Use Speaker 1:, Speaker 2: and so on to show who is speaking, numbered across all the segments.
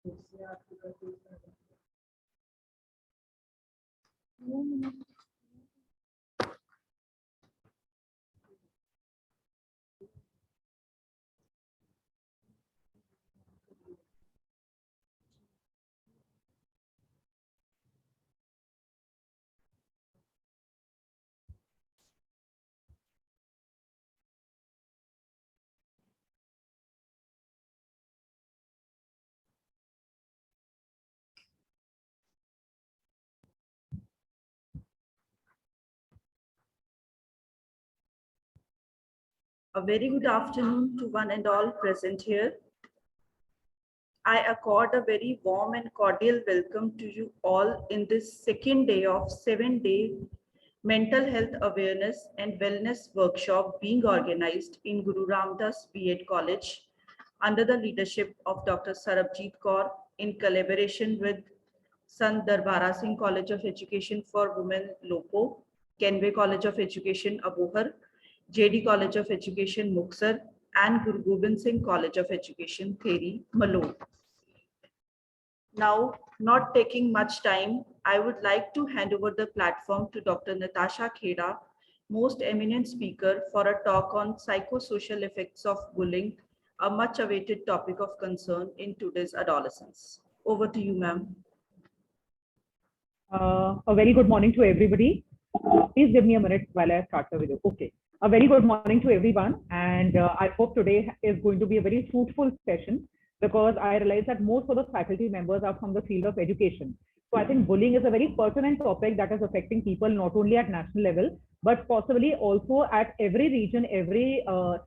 Speaker 1: A very good afternoon to one and all present here. I accord a very warm and cordial welcome to you all in this second day of 7-day mental health awareness and wellness workshop being organized in Guru Ramdas B.Ed College under the leadership of Dr. Sarabjit Kaur in collaboration with Sant Darbara Singh College of Education for Women Lopo, Kenway College of Education Abohar, JD College of Education Muksar, and Guru Gobind Singh College of Education Theri, Malone. Now, not taking much time, I would like to hand over the platform to Dr. Natasha Kheda, most eminent speaker, for a talk on psychosocial effects of bullying, a much awaited topic of concern in today's adolescence. Over to you, ma'am.
Speaker 2: A very good morning to everybody. Please give me a minute while I start the video. Okay. A very good morning to everyone. And I hope today is going to be a very fruitful session because I realize that most of the faculty members are from the field of education. So I think bullying is a very pertinent topic that is affecting people not only at national level, but possibly also at every region, every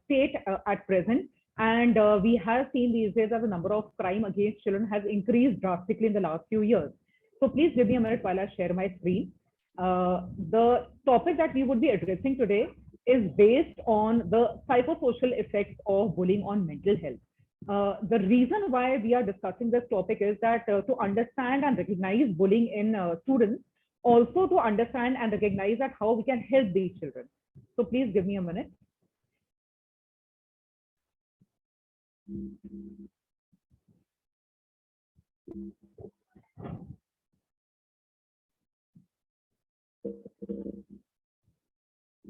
Speaker 2: state at present. And we have seen these days that the number of crime against children has increased drastically in the last few years. So please give me a minute while I share my screen. The topic that we would be addressing today is based on the psychosocial effects of bullying on mental health. The reason why we are discussing this topic is that to understand and recognize bullying in students, also to understand and recognize that how we can help these children. So please give me a minute.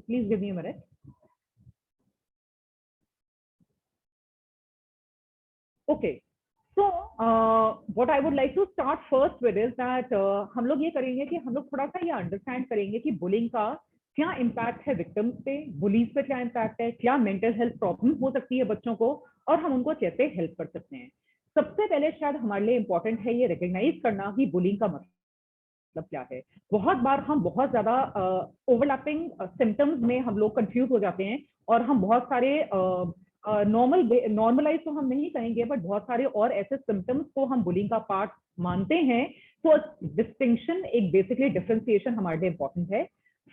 Speaker 2: Please give me a minute. Okay. So what I would like to start first with is that हम लोग ये करेंगे कि हम लोग थोड़ा सा ये अंडरस्टैंड करेंगे कि बुलिंग का क्या इम्पैक्ट है विक्टिम्स पे, बुलीज पे क्या इम्पैक्ट है, क्या मेंटल हेल्थ प्रॉब्लम हो सकती है बच्चों को और हम उनको कैसे हेल्प कर सकते हैं। सबसे पहले शायद हमारे लिए इम्पोर्टेंट है ये रिकग्नाइज करना कि बुलिंग का मतलब क्या है। बहुत बार हम बहुत ज्यादा ओवरलैपिंग सिम्टम्स में हम लोग कंफ्यूज हो जाते हैं और हम बहुत सारे नॉर्मलाइज तो हम नहीं कहेंगे बट बहुत सारे और ऐसे सिम्टम्स को हम बुलिंग का पार्ट मानते हैं। तो डिस्टिंक्शन, एक बेसिकली डिफरेंशिएशन हमारे लिए इंपॉर्टेंट है।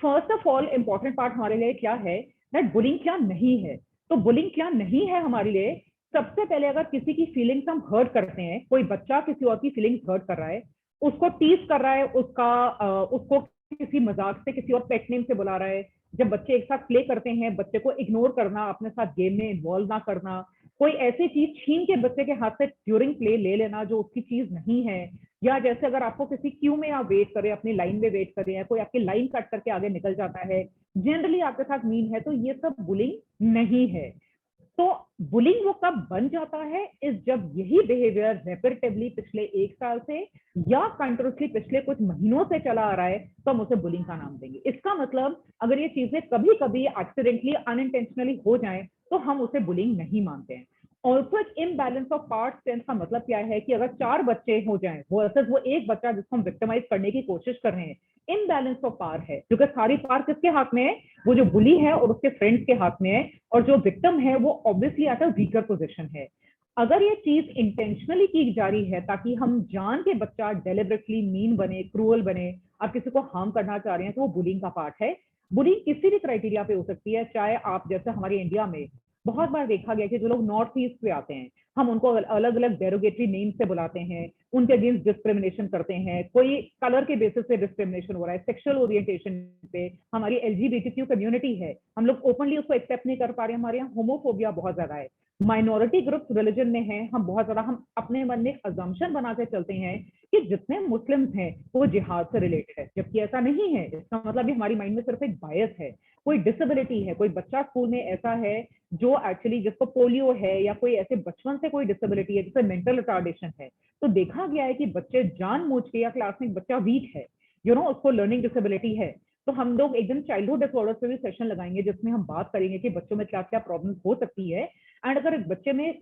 Speaker 2: First of all important part हमारे लिए क्या है दैट बुलिंग क्या नहीं है। तो बुलिंग क्या नहीं है हमारे लिए, सबसे पहले अगर किसी की फीलिंग्स हम हर्ट करते हैं, कोई बच्चा किसी और की फीलिंग्स हर्ट कर रहा है, उसको टीज कर रहा है, उसको किसी मजाक से किसी और पेट नेम से बुला रहा है, जब बच्चे एक साथ प्ले करते हैं बच्चे को इग्नोर करना, अपने साथ गेम में इन्वॉल्व ना करना, कोई ऐसी चीज छीन के बच्चे के हाथ से ड्यूरिंग प्ले ले लेना जो उसकी चीज नहीं है, या जैसे अगर आपको किसी क्यू में आप वेट करें, अपनी लाइन में वेट करें, कोई आपकी लाइन कट करके आगे निकल जाता है, जनरली आपके साथ मीन है, तो ये सब बुलिंग नहीं है। तो बुलिंग वो कब बन जाता है इस जब यही बिहेवियर रेपिटेटिवली पिछले 1 साल से या कंटिन्यूसली पिछले कुछ महीनों से चला आ रहा है तो हम उसे बुलिंग का नाम देंगे। इसका मतलब अगर ये चीजें कभी कभी एक्सीडेंटली अनइंटेंशनली हो जाएं तो हम उसे बुलिंग नहीं मानते हैं। ऑल्सो एक इम्बैलेंस ऑफ पार्ट सेंस का मतलब क्या है कि अगर 4 बच्चे हो जाएं वर्सेस वो एक बच्चा जिसको हम विक्टिमाइज करने की कोशिश कर रहे हैं, इम्बैलेंस ऑफ पावर है क्योंकि सारी पावर किसके हाथ में है, वो जो बुली है और उसके फ्रेंड्स के हाथ में है, और जो विक्टिम है वो obviously at a weaker position है। अगर ये चीज इंटेंशनली की जा रही है ताकि हम जान के बच्चा डेलिबरेटली मीन बने, क्रूअल बने, आप किसी को हार्म करना चाह रहे हैं, तो वो बुलिंग का पार्ट है। बुलिंग किसी भी क्राइटेरिया पे हो सकती है, चाहे आप जैसे हमारे इंडिया में बहुत बार देखा गया कि जो लोग नॉर्थ ईस्ट पे आते हैं हम उनको अलग अलग डेरोगेटरी नेम से बुलाते हैं, उनके अगेंस्ट डिस्क्रिमिनेशन करते हैं, कोई कलर के बेसिस पे डिस्क्रिमिनेशन हो रहा है, सेक्सुअल ओरिएंटेशन पे, हमारी एलजीबीटीक्यू कम्युनिटी है, हम लोग ओपनली उसको एक्सेप्ट नहीं कर पा रहे, हमारे यहाँ होमोफोबिया बहुत ज्यादा है। माइनॉरिटी ग्रुप्स रिलीजन में हैं, हम बहुत ज्यादा हम अपने मन में अजम्पशन बना के चलते हैं कि जितने मुस्लिम्स हैं वो जिहाद से रिलेटेड है, जबकि ऐसा नहीं है। इसका मतलब ये हमारी माइंड में सिर्फ एक बायस है। कोई डिसेबिलिटी है, कोई बच्चा स्कूल में ऐसा है जो एक्चुअली जिसको पोलियो है या कोई ऐसे बचपन से कोई डिसेबिलिटी है जिसे मेंटल रिटार्डेशन है, तो देखा गया है कि बच्चे जानबूझ के, या क्लास में एक बच्चा वीक है, उसको लर्निंग डिसेबिलिटी है, तो हम लोग एक दिन चाइल्डहुड डिसऑर्डर्स पे भी सेशन लगाएंगे जिसमें हम बात करेंगे कि बच्चों में क्या क्या प्रॉब्लम्स हो सकती है। एंड अगर एक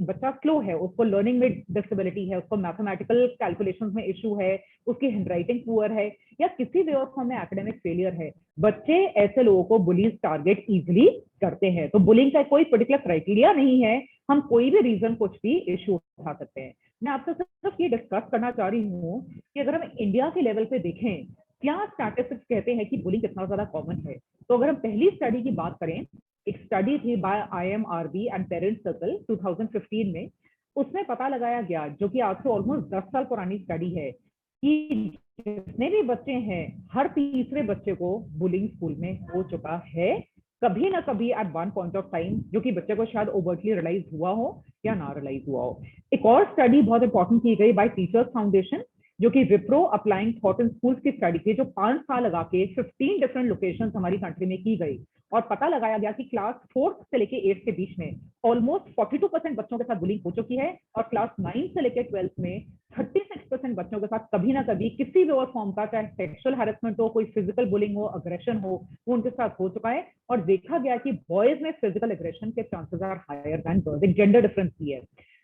Speaker 2: बच्चा स्लो है, उसको लर्निंग में डिसेबिलिटी है, उसको मैथमेटिकल कैलकुलेशंस में इशू है, उसकी हैंडराइटिंग पुअर है, या किसी वे और फॉर्म में एकेडमिक फेलियर है, बच्चे ऐसे लोगों को बुलीज टारगेट इजिली करते हैं। तो बुलिंग का कोई पर्टिकुलर क्राइटेरिया नहीं है, हम कोई भी रीजन कुछ भी इशू उठा सकते हैं। मैं आपसे सिर्फ ये डिस्कस करना चाह रही हूँ कि अगर हम इंडिया के लेवल पे देखें, क्या स्टैटिस्टिक्स कहते हैं कि बुलिंग कितना ज्यादा कॉमन है। तो अगर हम पहली स्टडी की बात करें, एक स्टडी थी by IMRB and parent circle 2015 में, उसमें पता लगाया गया, जो कि आज से ऑलमोस्ट 10 साल पुरानी स्टडी है, कि जितने भी बच्चे हैं, हर तीसरे बच्चे को बुलिंग स्कूल में हो चुका है कभी ना कभी at one point of time, जो कि बच्चे को शायद ओवरटली रियलाइज हुआ हो या ना रियलाइज हुआ हो। एक और स्टडी बहुत इंपॉर्टेंट की गई बाय टीचर्स फाउंडेशन, जो कि Wipro applying thought in schools की स्टडी थी, जो 5 साल लगा के 15 डिफरेंट लोकेशन हमारी कंट्री में की गई, और पता लगाया गया कि क्लास 4 से लेके 8 के बीच में ऑलमोस्ट 42% बच्चों के साथ बुलिंग हो चुकी है, और क्लास 9 से लेके 12 में 36% बच्चों के साथ कभी ना कभी किसी भी और फॉर्म का, चाहे सेक्सुअल हैरेसमेंट हो, कोई फिजिकल बुलिंग हो, अग्रेशन हो, वो उनके साथ हो चुका है। और देखा गया कि बॉयज में फिजिकल एग्रेशन के chances are higher than girls, एक जेंडर डिफरेंस भी है।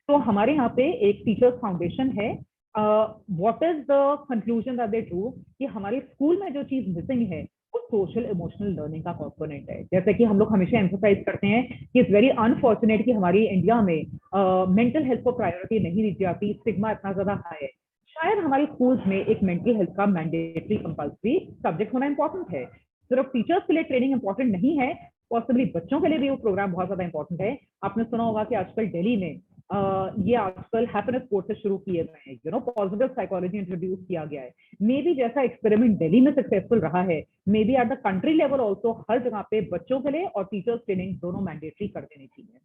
Speaker 2: तो हमारे यहाँ पे एक टीचर्स फाउंडेशन है, what is the conclusion that they drew, कि हमारे स्कूल में जो चीज मिसिंग है वो सोशल इमोशनल लर्निंग का कंपोनेंट है। जैसे कि हम लोग हमेशा एम्फोसाइज करते हैं कि इट्स वेरी अनफॉर्चुनेट कि हमारी इंडिया में मेंटल हेल्थ को प्रायोरिटी नहीं दी जाती, स्टिग्मा इतना ज्यादा हाई है। शायद हमारे स्कूल्स में एक मेंटल हेल्थ का मैंडेटरी कंपल्सरी सब्जेक्ट होना इंपॉर्टेंट है। सिर्फ टीचर्स के लिए ट्रेनिंग इंपॉर्टेंट नहीं है, पॉसिबली बच्चों के लिए भी वो प्रोग्राम बहुत ज्यादा इंपॉर्टेंट है। आपने सुना होगा कि आजकल दिल्ली में ये आजकल हैप्पीनेस कोर्सेज शुरू किए गए हैं, पॉजिटिव साइकोलॉजी इंट्रोड्यूस किया गया है। मे बी जैसा एक्सपेरिमेंट दिल्ली में सक्सेसफुल रहा है, maybe at the country level also हर जगह पे बच्चों के लिए और टीचर्स ट्रेनिंग दोनों मैंडेटरी कर देनी चाहिए।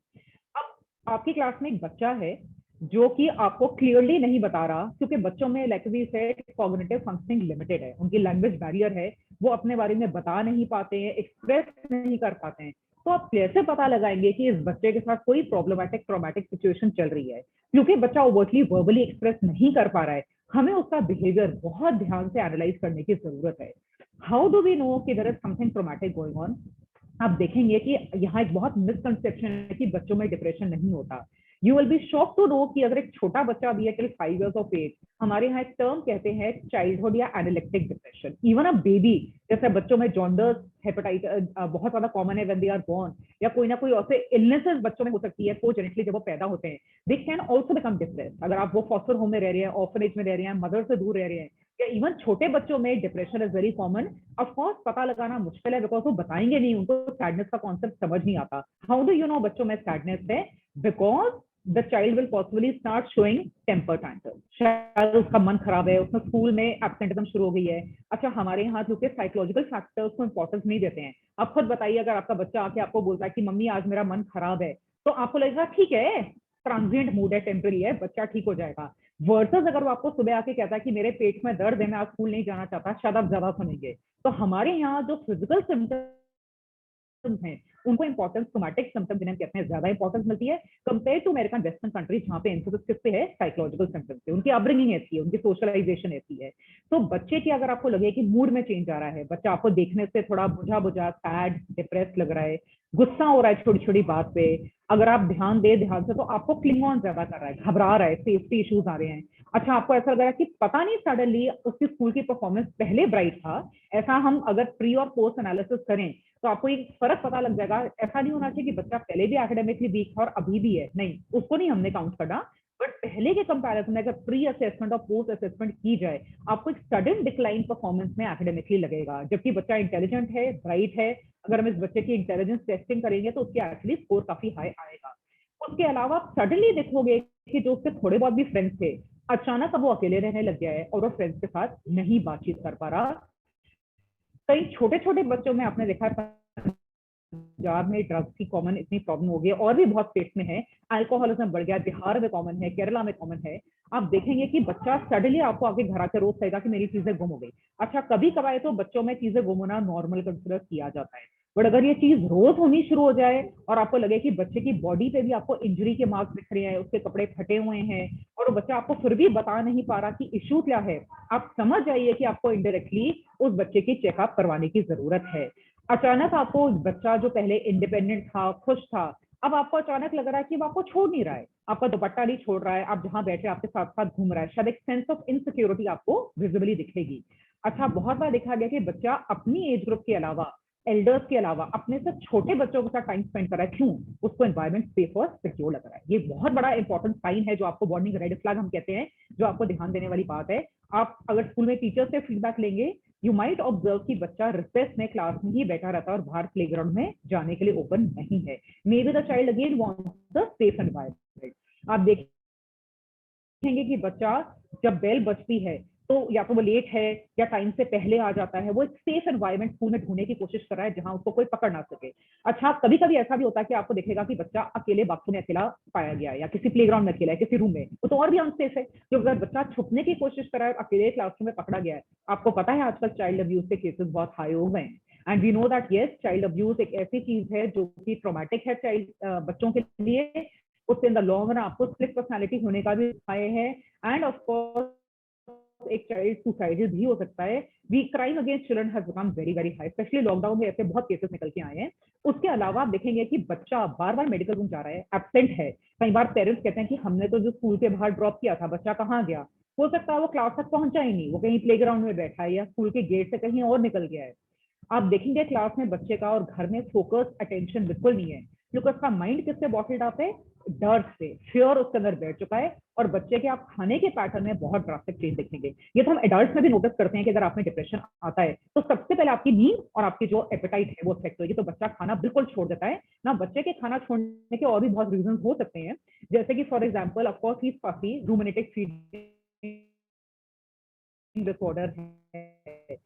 Speaker 2: अब आपकी क्लास में एक बच्चा है जो कि आपको क्लियरली नहीं बता रहा, क्योंकि बच्चों में like we said cognitive functioning limited है, उनकी लैंग्वेज बैरियर है, वो अपने बारे में बता नहीं पाते हैं, एक्सप्रेस नहीं कर पाते हैं। तो आप कैसे पता लगाएंगे कि इस बच्चे के साथ कोई प्रॉब्लमैटिक ट्रॉमेटिक सिचुएशन चल रही है, क्योंकि बच्चा ओवरटली वर्बली एक्सप्रेस नहीं कर पा रहा है। हमें उसका बिहेवियर बहुत ध्यान से एनालाइज करने की जरूरत है। हाउ डू वी नो कि there is something traumatic going on. आप देखेंगे कि यहाँ एक बहुत मिसकंसेप्शन है कि बच्चों में डिप्रेशन नहीं होता। You will be shock to know कि अगर एक छोटा बच्चा भी है टिल 5 years of age, हमारे यहाँ एक टर्म कहते हैं चाइल्डहुड या analytic depression. Even a baby, जैसे बच्चों में जॉन्डर्स हेपेटाइटिस बहुत ज्यादा कॉमन है व्हेन दे आर बोर्न, या कोई ना कोई ऐसे इलनेसेस बच्चों में हो सकती है कोजेनिटली जब वो पैदा होते हैं, they can also become depressed. अगर आप वो फॉस्टर होम में रह रहे हैं, ऑर्फनेज में रह रहे हैं, मदर से दूर रह रहे हैं, या इवन छोटे बच्चों में depression is very common. Of course पता लगाना मुश्किल है, बिकॉज वो बताएंगे नहीं, उनको सैडनेस का कॉन्सेप्ट समझ नहीं आता। हाउ डू यू नो बच्चों में सैडनेस है? Because the child will possibly start showing temper tantrum, शायद उसका मन खराब है, उसमें स्कूल में एब्सेंटिज्म शुरू हो गई है। अच्छा, हमारे यहाँ जो कि साइकोलॉजिकल फैक्टर्स को इंपॉर्टेंस नहीं देते हैं। आप खुद बताइए, अगर आपका बच्चा आके आपको बोलता है कि मम्मी आज मेरा मन खराब है, तो आपको लगेगा ठीक है, ट्रांजिएंट मूड है, टेम्पररी है, बच्चा ठीक हो जाएगा। वर्सेस अगर वो आपको सुबह आके कहता है कि मेरे पेट में दर्द है, मैं आज स्कूल नहीं जाना चाहता, शायद आप ज्यादा सुनेंगे। तो हमारे यहाँ जो फिजिकल सिम्टम्स हैं उनको इंपॉर्टेंस सोमैटिक सिम्टम्स जिन्हें कहते हैं ज्यादा इंपॉर्टेंस मिलती है compare to American western countries, जहाँ पे एम्फोसिस किस पे है? साइकोलॉजिकल सिम्टम्स पे। उनकी अपब्रिंगिंग ऐसी है, उनकी सोशलाइजेशन ऐसी है। तो बच्चे की अगर आपको लगे कि मूड में चेंज आ रहा है, बच्चा आपको देखने से थोड़ा बुझा बुझा सैड डिप्रेस लग रहा है, गुस्सा हो रहा है छोटी छोटी बात पे, अगर आप ध्यान से, तो आपको क्लिंग ऑन ज्यादा कर रहा है, घबरा रहा है, सेफ्टी इश्यूज आ रहे हैं। अच्छा, आपको ऐसा लग रहा है कि पता नहीं सडनली उसकी स्कूल की परफॉर्मेंस पहले ब्राइट था, ऐसा हम अगर प्री और पोस्ट एनालिसिस करें तो आपको एक फर्क पता लग जाएगा। ऐसा नहीं होना चाहिए कि बच्चा पहले भी एकेडमिकली वीक था और अभी भी है, नहीं, उसको नहीं हमने काउंट करना। बट पहले के कंपैरिजन में अगर प्री असेसमेंट और पोस्ट असेसमेंट की जाए, आपको एक सडन डिक्लाइन परफॉर्मेंस में एकेडमिकली लगेगा, जबकि बच्चा इंटेलिजेंट है, ब्राइट है। अगर हम इस बच्चे की इंटेलिजेंस टेस्टिंग करेंगे तो उसके एक्चुअली स्कोर काफी हाई आएगा। उसके अलावा सडनली देखोगे कि जो उसके थोड़े बहुत भी फ्रेंड्स थे, अचानक अब वो अकेले रहने लग गया है और वो फ्रेंड्स के साथ नहीं बातचीत कर पा रहा। कई छोटे छोटे बच्चों में आपने देखा है पंजाब में ड्रग्स की कॉमन इतनी प्रॉब्लम हो गई है, और भी बहुत स्टेट्स में है, अल्कोहलिज्म बढ़ गया, बिहार में कॉमन है, केरला में कॉमन है। आप देखेंगे कि बच्चा सडनली आपको आके घर आके रोज कहेगा कि मेरी चीजें गुम हो गई। अच्छा, कभी कभार तो बच्चों में चीजें गुम होना नॉर्मल कंसिडर किया जाता है, बट अगर ये चीज रोज होनी शुरू हो जाए और आपको लगे कि बच्चे की बॉडी पे भी आपको इंजरी के मार्क्स दिख रहे हैं, उसके कपड़े फटे हुए हैं, और वो बच्चा आपको फिर भी बता नहीं पा रहा कि इश्यू क्या है, आप समझ जाइए कि आपको इनडायरेक्टली उस बच्चे की चेकअप करवाने की जरूरत है। अचानक आपको बच्चा जो पहले इंडिपेंडेंट था, खुश था, अब आपको अचानक लग रहा है कि वो आपको छोड़ नहीं रहा है, आपका दुपट्टा नहीं छोड़ रहा है, आप जहां बैठे आपके साथ साथ घूम रहा है, शायद एक सेंस ऑफ इनसिक्योरिटी आपको विजिबली दिखेगी। अच्छा, बहुत बार देखा गया कि बच्चा अपनी एज ग्रुप के अलावा, एल्डर्स के अलावा अपने से छोटे बच्चों के साथ टाइम स्पेंड कर रहा है। क्यों? उसको एनवायरमेंट सेफ और सिक्योर लग रहा है। ये बहुत बड़ा इंपॉर्टेंट साइन है जो आपको वार्निंग रेड फ्लैग हम कहते हैं, जो आपको ध्यान देने वाली बात है। आप अगर स्कूल में टीचर से फीडबैक लेंगे, यू माइट ऑब्जर्व कि बच्चा रिसेस में क्लास में ही बैठा रहता है और बाहर प्लेग्राउंड में जाने के लिए ओपन नहीं है। May be the child again wants the safe environment. आप देखेंगे कि बच्चा जब बेल बजती है तो या तो वो लेट है या टाइम से पहले आ जाता है, वो एक सेफ एनवायरमेंट स्कूल में ढूंढने की कोशिश कर रहा है जहां उसको कोई पकड़ ना सके। अच्छा, कभी कभी ऐसा भी होता है कि आपको देखेगा कि बच्चा अकेले बाथरूम में अकेला पाया गया है या किसी प्लेग्राउंड में अकेला है, किसी रूम में, तो और भी अनसेफ है। तो अगर बच्चा छुपने की कोशिश कर रहा है, अकेले क्लासरूम में पकड़ा गया है, आपको पता है आजकल चाइल्ड अब्यूज के केसेस बहुत हाई हो गए हैं। And we know that yes, child abuse एक ऐसी चीज है जो कि ट्रॉमेटिक है चाइल्ड बच्चों के लिए। उससे इन द लॉन्ग रन आपको स्प्लिट पर्सनालिटी होने का भी भय है, एंड ऑफ कोर्स एक चाइल्ड सुसाइडल भी हो सकता है। We crime against children has become very very high, especially lockdown में ऐसे बहुत केसेस निकल के आए हैं। उसके अलावा आप देखेंगे कि बच्चा बार बार मेडिकल रूम जा रहा है, एब्सेंट है। कई बार पेरेंट्स कहते हैं कि हमने तो जो स्कूल के बाहर ड्रॉप किया था, बच्चा कहाँ गया? हो सकता है वो क्लास तक पहुंचा ही नहीं, वो कहीं प्लेग्राउंड में बैठा है या स्कूल के गेट से कहीं और निकल गया है। आप देखेंगे क्लास में बच्चे का और घर में फोकस अटेंशन बिल्कुल नहीं है, क्योंकि उसका माइंड किससे बॉटल्ड अप है? डर से, फियर उसके अंदर बैठ चुका है। और बच्चे के आप खाने के पैटर्न में बहुत ड्रास्टिक चेंज देखेंगे। ये तो हम एडल्ट्स में भी नोटिस करते हैं कि अगर आप में डिप्रेशन आता है तो सबसे पहले आपकी नींद और आपकी जो एपेटाइट है वो अफेक्ट होगी, तो बच्चा खाना बिल्कुल छोड़ देता है ना। बच्चे के खाना छोड़ने के और भी बहुत रीजन हो सकते हैं, जैसे कि फॉर एग्जाम्पल ऑफकोर्स ही फसी, रूमिनेटिव फीडिंग डिसऑर्डर है।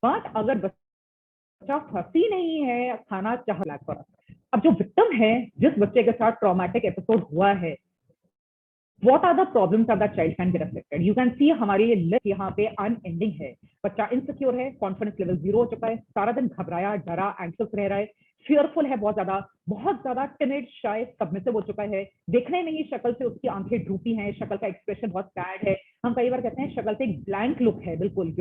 Speaker 2: बट अगर बच्चा फंसी नहीं है, खाना चाह लैक पर, अब जो विक्टिम है, जिस बच्चे के साथ ट्रॉमेटिक एपिसोड हुआ है, what are the problems that the child can get affected? You can see हमारी ये लिस्ट यहाँ पे अनएंडिंग है। बच्चा इनसिक्योर है, कॉन्फिडेंस लेवल 0 हो चुका है, सारा दिन घबराया, डरा, एंग्शियस रह रहा है, फियरफुल है, बहुत ज्यादा टिमिड, शाय, सबमिसिव हो चुका है। देखने में ही शक्ल से उसकी आंखें ड्रूपी हैं, शक्ल का एक्सप्रेशन बहुत सैड है। हम कई बार कहते हैं शक्ल पे एक ब्लैंक लुक है, बिल्कुल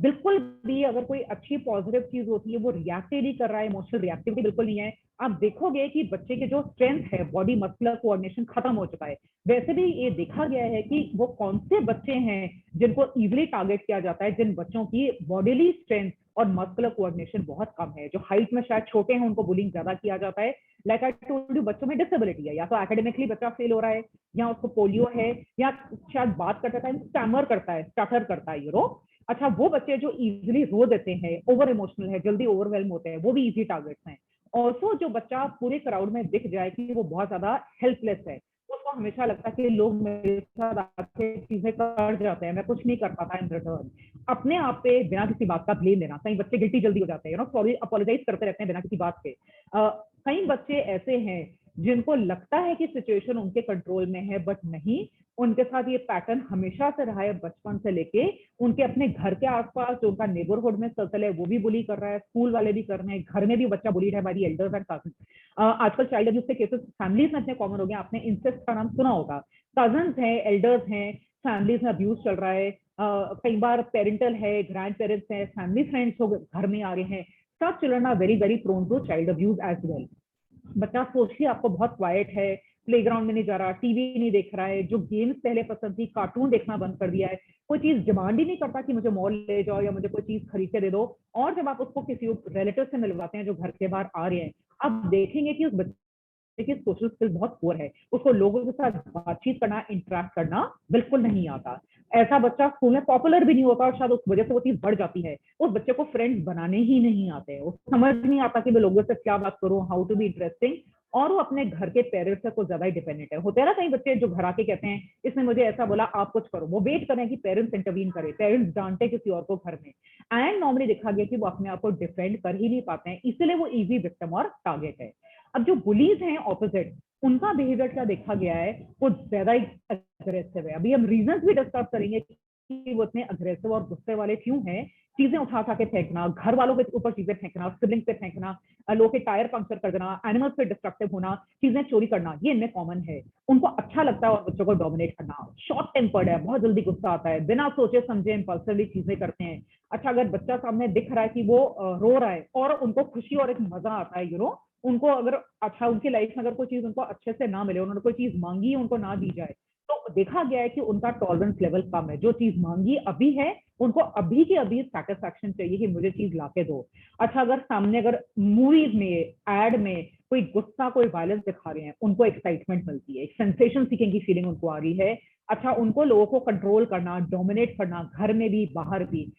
Speaker 2: बिल्कुल भी अगर कोई अच्छी पॉजिटिव चीज होती है वो रिएक्ट ही नहीं कर रहा है, इमोशनल रिएक्टिविटी बिल्कुल नहीं है। आप देखोगे कि बच्चे के जो स्ट्रेंथ है, बॉडी मस्कुलर कोऑर्डिनेशन खत्म हो चुका है। वैसे भी ये देखा गया है कि वो कौन से बच्चे हैं जिनको इजीली टारगेट किया जाता है, जिन बच्चों की बॉडीली स्ट्रेंथ और मस्कुलर कोऑर्डिनेशन बहुत कम है, जो हाइट में शायद छोटे हैं, उनको बुलिंग ज्यादा किया जाता है। लाइक आई टोल्ड यू, बच्चों में डिसेबिलिटी है, या तो एकेडमिकली बच्चा फेल हो रहा है, या उसको पोलियो है, या शायद बात करता है स्टैमर करता है, स्टटर करता है। अच्छा, वो बच्चे जो इजीली रो देते हैं, ओवर इमोशनल है, जल्दी ओवरवेलम होते हैं, वो भी इजी टारगेट्स हैं। ऑल्सो जो बच्चा पूरे क्राउड में दिख जाए कि वो बहुत ज्यादा हेल्पलेस है, उसको हमेशा लगता है कि लोग मेरे साथ आके चीजें कर जाते हैं, मैं कुछ नहीं कर पाता इन रिटर्न। अपने आप पे बिना किसी बात का ब्लेम लेना, कई बच्चे गिल्टी जल्दी हो जाते हैं, सॉरी अपोलोजाइज करते रहते हैं बिना किसी बात के। कई बच्चे ऐसे हैं जिनको लगता है कि सिचुएशन उनके कंट्रोल में है, बट नहीं, उनके साथ ये पैटर्न हमेशा से रहा है, बचपन से लेके। उनके अपने घर के आसपास जो उनका नेबरहुड में सर्कल है वो भी बुली कर रहा है, स्कूल वाले भी कर रहे हैं, घर में भी बच्चा बुलीड है by the elders and cousins. आजकल चाइल्ड अब्यूज के केसेस फैमिलीज में इतने कॉमन हो गए, आपने इंसेस्ट का नाम सुना होगा। कजिन्स हैं, एल्डर्स हैं, फैमिलीज में अब्यूज चल रहा है। कई बार पेरेंटल है, ग्रैंड पेरेंट्स है, फैमिली फ्रेंड्स घर में आ रहे हैं। सब children are very very prone to child abuse as well. बच्चा सोचली आपको बहुत क्वाइट है, प्लेग्राउंड में नहीं जा रहा, टीवी नहीं देख रहा है, जो गेम्स पहले पसंद थी कार्टून देखना बंद कर दिया है, कोई चीज डिमांड ही नहीं करता कि मुझे मॉल ले जाओ या मुझे कोई चीज खरीद के दे दो। और जब आप उसको किसी रिलेटिव से मिलवाते हैं जो घर के बाहर आ रहे हैं, आप देखेंगे कि उस बच्चे की सोशल स्किल बहुत पुअर है, उसको लोगों के साथ बातचीत करना, इंटरेक्ट करना बिल्कुल नहीं आता। ऐसा बच्चा स्कूल में पॉपुलर भी नहीं होता और शायद उस वजह से वो चीज बढ़ जाती है। उस बच्चे को फ्रेंड्स बनाने ही नहीं आते हैं, उसको समझ नहीं आता कि मैं लोगों से क्या बात करूं, हाउ टू बी इंटरेस्टिंग। और वो अपने घर के पेरेंट्स से कुछ ज्यादा ही डिपेंडेंट है। होते हैं ना कई बच्चे जो घर आके कहते हैं इसने मुझे ऐसा बोला आप कुछ करो, वो वेट करें कि पेरेंट्स इंटरवीन करे, पेरेंट्स डांटे किसी और को घर में, एंड नॉर्मली देखा गया कि वो अपने आप को डिफेंड कर ही नहीं पाते हैं, इसलिए वो इजी विक्टिम और टारगेट है। अब जो बुलीज हैं ऑपोजिट, उनका बिहेवियर क्या देखा गया है, वो ज्यादा ही अग्रेसिव है। अभी हम रीजंस भी डिस्कस करेंगे कि वो इतने अग्रेसिव और गुस्से वाले क्यों हैं। चीजें उठा उठा के फेंकना, घर वालों के ऊपर चीजें फेंकना, सिबलिंग पे फेंकना, लोगों के टायर पंक्चर कर देना, एनिमल्स पे डिस्ट्रक्टिव होना, चीजें चोरी करना, ये इनमें कॉमन है। उनको अच्छा लगता है और बच्चों को डोमिनेट करना। शॉर्ट टेम्पर्ड है, बहुत जल्दी गुस्सा आता है, बिना सोचे समझे इंपल्सिवली चीजें करते हैं। अच्छा अगर बच्चा सामने दिख रहा है कि वो रो रहा है और उनको खुशी और एक मजा आता है, उनको अगर अच्छा उनकी लाइफ में अगर कोई चीज उनको अच्छे से ना मिले, उन्होंने कोई चीज मांगी है उनको ना दी जाए, तो देखा गया है कि उनका टॉलरेंस लेवल कम है। जो चीज मांगी अभी है, उनको अभी के अभी सेटिस्फैक्शन चाहिए कि मुझे चीज लाके दो। अच्छा अगर सामने अगर मूवीज में, एड में कोई गुस्सा, कोई वायलेंस दिखा रहे हैं, उनको एक्साइटमेंट मिलती है, एक सेंसेशन सीकिंग की फीलिंग उनको आ रही है। अच्छा उनको लोगों को कंट्रोल करना, डोमिनेट करना, घर में भी बाहर भी।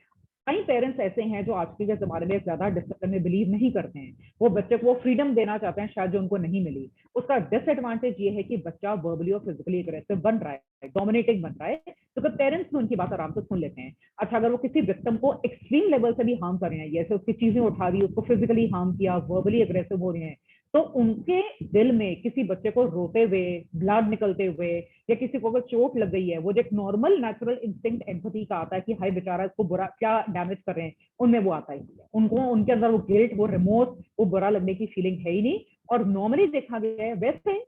Speaker 2: कई पेरेंट्स ऐसे हैं जो आजकल के जमाने में ज्यादा डिसिप्लिन में बिलीव नहीं करते हैं, वो बच्चे को फ्रीडम देना चाहते हैं शायद जो उनको नहीं मिली। उसका डिसएडवांटेज ये है कि बच्चा वर्बली और फिजिकली अग्रेसिव बन रहा है, डोमिनेटिंग बन रहा है, तो फिर पेरेंट्स भी उनकी बात आराम से सुन लेते हैं। अच्छा अगर वो किसी विक्टिम को एक्सट्रीम लेवल से भी हार्म कर रहे हैं, जैसे उसकी चीजें उठा दी, उसको फिजिकली हार्म किया, वर्बली अग्रेसिव हो रहे हैं, तो उनके दिल में किसी बच्चे को रोते हुए, ब्लड निकलते हुए, या किसी को अगर चोट लग गई है, वो जो एक नॉर्मल नेचुरल इंस्टिंक्ट एम्पैथी का आता है कि हाय बेचारा इसको बुरा क्या डैमेज कर रहे हैं, उनमें वो आता है। उनको उनके अंदर वो गिल्ट, वो रिमोर्स, वो बुरा लगने की फीलिंग है ही नहीं। और नॉर्मली देखा गया है वैसे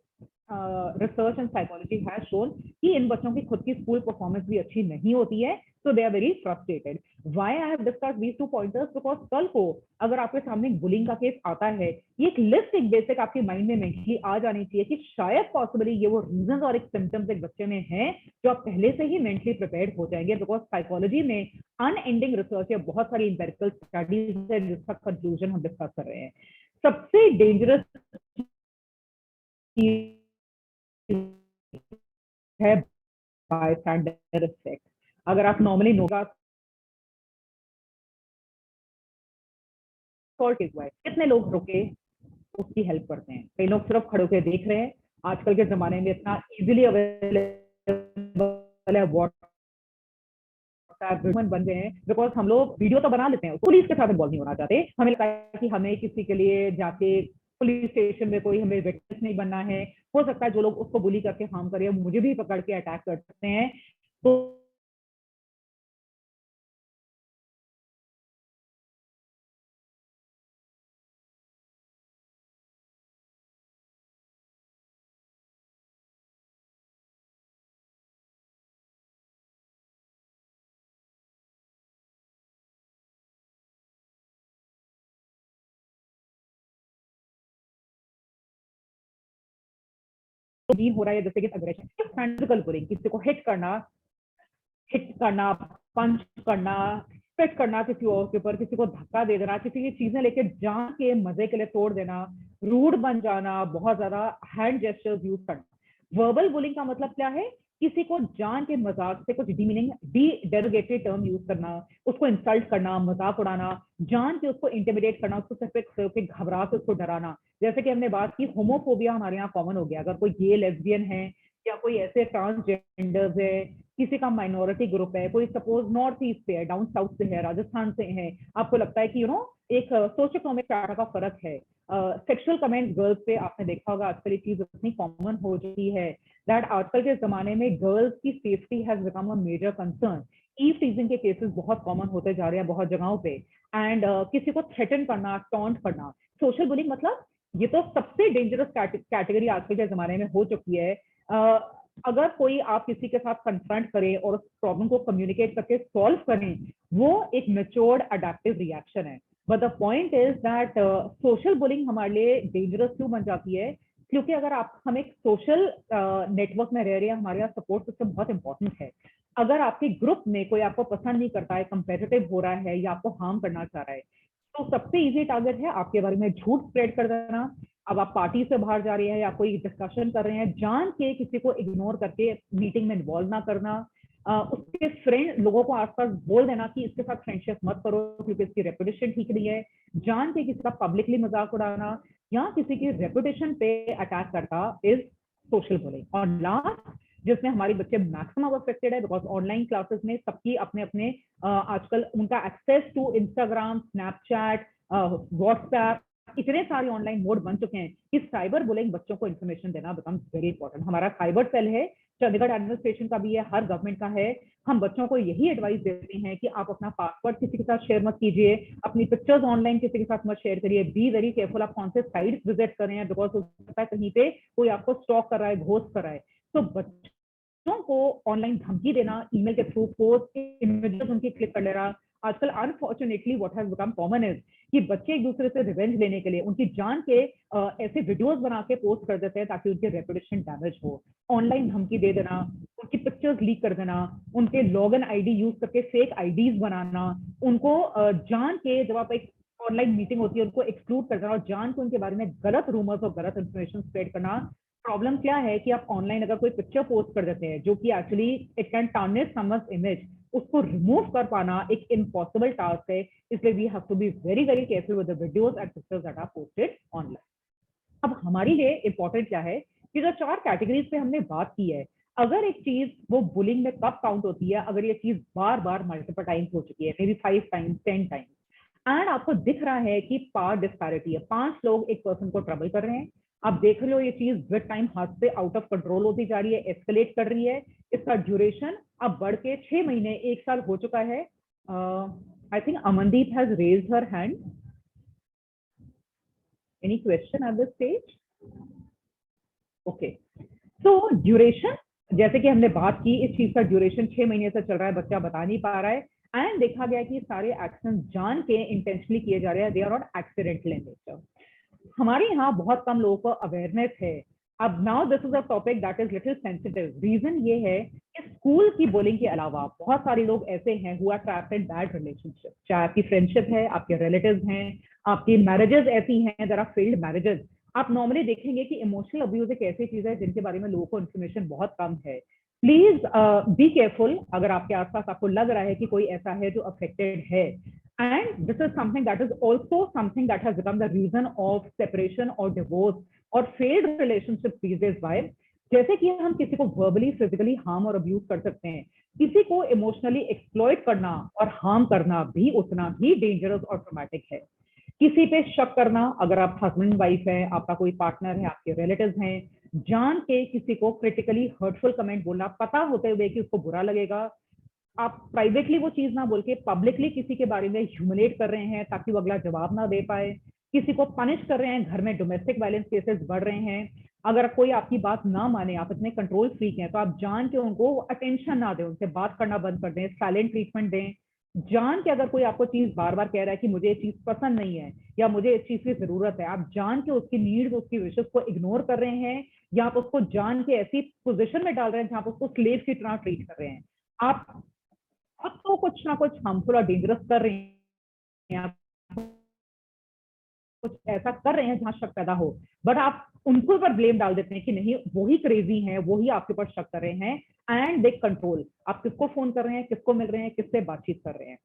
Speaker 2: research and psychology has shown कि इन बच्चों की खुद की स्कूल परफॉर्मेंस भी अच्छी नहीं होती है, so they are very frustrated. Why I have discussed these two pointers, because कल को अगर आपके सामने बुलिंग का केस आता है, ये एक लिस्ट, एक बेसिक आपके माइंड में मेंटली आ जानी चाहिए कि शायद पॉसिबली ये वो रीजन और एक सिम्टम्स एक बच्चे में है जो आप पहले से ही मेंटली प्रिपेयर्ड हो जाएंगे। बिकॉज साइकोलॉजी में अनएंडिंग रिसर्च या बहुत सारी इंपेरिकल स्टडीज है जिसका कंक्लूजन हम डिस्कस कर रहे हैं। सबसे डेंजरस है बायस्टैंडर इफेक्ट। अगर आप नॉर्मली नोगा हुआ है, कितने लोग रुके उसकी हेल्प करते हैं, कई लोग सिर्फ खड़े होकर देख रहे हैं। आजकल के जमाने में इतना इजीली अवेलेबल है व्हाट्सएप बन गए हैं, बिकॉज हम लोग वीडियो तो बना लेते हैं, पुलिस के साथ इन्वॉल्व नहीं होना चाहते। हमें लगता है कि हमें किसी के लिए जाके पुलिस स्टेशन में कोई हमें विटनेस नहीं बनना है। हो सकता है जो लोग उसको बुली करके हार्म करे मुझे भी पकड़ के अटैक कर सकते हैं। तो भी हो रहा है जैसे कि अग्रेशन, फिजिकल बुलिंग, किसी को हिट करना, पंच करना, स्पिट करना किसी और के ऊपर, किसी को धक्का दे देना, किसी की चीजें लेके जान के मजे के लिए तोड़ देना, रूड बन जाना, बहुत ज्यादा हैंड जेस्चर्स यूज करना। वर्बल बुलिंग का मतलब क्या है, किसी को जान के मजाक से कुछ डीमीनिंग, डेरोगेटरी टर्म यूज करना, उसको इंसल्ट करना, मजाक उड़ाना, जान के उसको इंटिमिडेट करना, उसको सिर्फ घबरा के उसको डराना। जैसे कि हमने बात की, होमोफोबिया हमारे यहाँ कॉमन हो गया। अगर कोई गे लेस्बियन है या कोई ऐसे ट्रांसजेंडर्स है, किसी का माइनॉरिटी ग्रुप है, कोई सपोज नॉर्थ ईस्ट से है, डाउन साउथ से है, राजस्थान से है, आपको लगता है कि एक सोशो इकोनॉमिक स्ट्रैटा का फर्क है। सेक्सुअल कमेंट गर्ल्स पे आपने देखा होगा, आजकल ये चीज इतनी कॉमन हो चुकी है दैट आजकल के जमाने में गर्ल्स की safety has become a major concern. Eve teasing के केसेस बहुत कॉमन होते जा रहे हैं बहुत जगहों पे। एंड किसी को थ्रेटन करना, टॉन्ट करना, सोशल बुलिंग, मतलब ये तो सबसे डेंजरस कैटेगरी आजकल के जमाने में हो चुकी है। अगर कोई आप किसी के साथ कन्फ्रंट करें और उस प्रॉब्लम को कम्युनिकेट करके सॉल्व करें, वो एक मैच्योर्ड अडेप्टिव रिएक्शन है। But the point is that social bullying हमारे लिए डेंजरस क्यों बन जाती है, क्योंकि अगर हम एक सोशल नेटवर्क में रह रहे हैं, हमारे यहाँ सपोर्ट सिस्टम बहुत इंपॉर्टेंट है। अगर आपके ग्रुप में कोई आपको पसंद नहीं करता है, कंपेटिटिव हो रहा है या आपको हार्म करना चाह रहा है, तो सबसे इजी टारगेट है आपके बारे में झूठ स्प्रेड कर देना। अब आप पार्टी से बाहर जा रहे हैं या कोई डिस्कशन कर रहे हैं, जान के किसी को इग्नोर करके मीटिंग में इन्वॉल्व ना करना, उसके फ्रेंड लोगों को आसपास बोल देना कि इसके साथ फ्रेंडशिप मत करो क्योंकि इसकी रेपुटेशन ठीक नहीं है, जान के किसी का पब्लिकली मजाक उड़ाना, या किसी की रेपुटेशन पे अटैक करता इज सोशल बुलिंग। और लास्ट जिसमें हमारे बच्चे मैक्सिमम अफेक्टेड है, बिकॉज ऑनलाइन क्लासेस में सबकी अपने अपने आजकल उनका access to Instagram, Snapchat, WhatsApp, इतने सारे ऑनलाइन मोड बन चुके हैं कि साइबर बुलिंग बच्चों को इन्फॉर्मेशन देना बिकम्स वेरी इंपॉर्टेंट। हमारा साइबर सेल है, चंडीगढ़ एडमिनिस्ट्रेशन का भी है, हर गवर्नमेंट का है। हम बच्चों को यही एडवाइस देते हैं कि आप अपना पासवर्ड किसी के साथ शेयर मत कीजिए, अपनी पिक्चर्स ऑनलाइन किसी के साथ मत शेयर करिए, बी वेरी केयरफुल आप कौन से साइट्स विजिट कर रहे हैं, बिकॉज हो सकता है कहीं पे कोई आपको स्टॉक कर रहा है, घोस्ट कर रहा है। तो बच्चों को ऑनलाइन धमकी देना, ईमेल के थ्रू पोस्ट इमेजेस उनकी क्लिक कर ले रहा, आजकल unfortunately what has become common is कि बच्चे एक दूसरे से रिवेंज लेने के लिए उनकी जान के ऐसे वीडियोस बना के पोस्ट कर देते हैं ताकि उनकी रेपुटेशन डैमेज हो। ऑनलाइन धमकी दे देना, उनकी पिक्चर्स लीक कर देना, उनके लॉगिन आईडी यूज करके फेक आईडीज बनाना, उनको जान के जब आप एक ऑनलाइन मीटिंग होती है उनको एक्सक्लूड कर देना और जान के उनके बारे में गलत रूमर्स और गलत इन्फॉर्मेशन स्प्रेड करना। प्रॉब्लम क्या है कि आप ऑनलाइन अगर कोई पिक्चर पोस्ट कर देते हैं जो कि actually it can tarnish someone's image, उसको रिमूव कर पाना एक इम्पॉसिबल टास्क है। इसलिए we have to be very very careful with the videos and pictures that are posted online. अब हमारे लिए इंपॉर्टेंट क्या है कि जो 4 कैटेगरीज पे हमने बात की है, अगर एक चीज वो बुलिंग में कब काउंट होती है, अगर ये चीज बार बार मल्टीपल टाइम्स हो चुकी है, may be 5 times 10 times, and आपको दिख रहा है कि पावर डिस्पैरिटी है, 5 लोग एक पर्सन को ट्रबल कर रहे हैं, आप देख रहे हो ये चीज विद टाइम हाथ से आउट ऑफ कंट्रोल होती जा रही है, एस्केलेट कर रही है, इसका ड्यूरेशन अब बढ़ के 6 महीने 1 साल हो चुका है। I think Amandeep has raised her hand. Any question at this stage? Okay, तो ड्यूरेशन जैसे कि हमने बात की, इस चीज का ड्यूरेशन 6 महीने से चल रहा है, बच्चा बता नहीं पा रहा है, एंड देखा गया कि सारे एक्शन जान के इंटेंशनली किए जा रहे हैं, they are not accidental in nature. हमारे यहाँ बहुत कम लोगों को अवेयरनेस है। अब now this is a topic that is little sensitive. Reason ये है कि स्कूल की बुलिंग के अलावा बहुत सारे लोग ऐसे हैं who are trapped in bad relationship, चाहे आपकी फ्रेंडशिप है, आपके रिलेटिव्स हैं, आपकी मैरिजेस ऐसी हैं, देयर आर फेल्ड मैरिजेस। आप नॉर्मली देखेंगे कि इमोशनल अब्यूज एक ऐसी चीज है जिनके बारे में लोगों को इन्फॉर्मेशन बहुत कम है। प्लीज बी केयरफुल अगर आपके आसपास आपको लग रहा है कि कोई ऐसा है जो अफेक्टेड है, and this is something that is also something that has become the reason of separation or divorce or failed relationships these days. Why? जैसे कि हम किसी को वर्बली फिजिकली हार्म और अब्यूज कर सकते हैं, किसी को इमोशनली एक्सप्लॉइट करना और हार्म करना भी उतना ही डेंजरस और ट्रॉमेटिक है। किसी पे शक करना, अगर आप हस्बैंड वाइफ है, आपका कोई पार्टनर है, आपके रिलेटिव्स हैं, जान के किसी को क्रिटिकली हर्टफुल कमेंट बोलना, पता होते हुए कि उसको बुरा लगेगा, आप प्राइवेटली वो चीज ना बोल के पब्लिकली किसी के बारे में ह्यूमिलेट कर रहे हैं ताकि वो अगला जवाब ना दे पाए, किसी को पनिश कर रहे हैं, घर में डोमेस्टिक वायलेंस केसेस बढ़ रहे हैं, अगर कोई आपकी बात ना माने, आप इतने कंट्रोल फ्रीक हैं तो आप जान के उनको अटेंशन ना दें, उनसे बात करना बंद कर दें, साइलेंट ट्रीटमेंट दें। जान के अगर कोई आपको चीज बार बार कह रहा है कि मुझे ये चीज पसंद नहीं है या मुझे इस चीज की जरूरत है, आप जान के उसकी नीड्स, उसकी विशेष को इग्नोर कर रहे हैं, या आप उसको जान के ऐसी पोजिशन में डाल रहे हैं जहां आप उसको स्लेव की तरह ट्रीट कर रहे हैं, आप खुद तो कुछ ना कुछ हार्मफुल और डेंजरस कर रहे हैं, आप कुछ ऐसा कर रहे हैं जहां शक पैदा हो, बट आप उनको ऊपर ब्लेम डाल देते हैं कि नहीं वो ही क्रेजी हैं, वो ही आपके ऊपर शक कर रहे हैं, एंड दे कंट्रोल आप किसको फोन कर रहे हैं, किसको मिल रहे हैं, किससे बातचीत कर रहे हैं।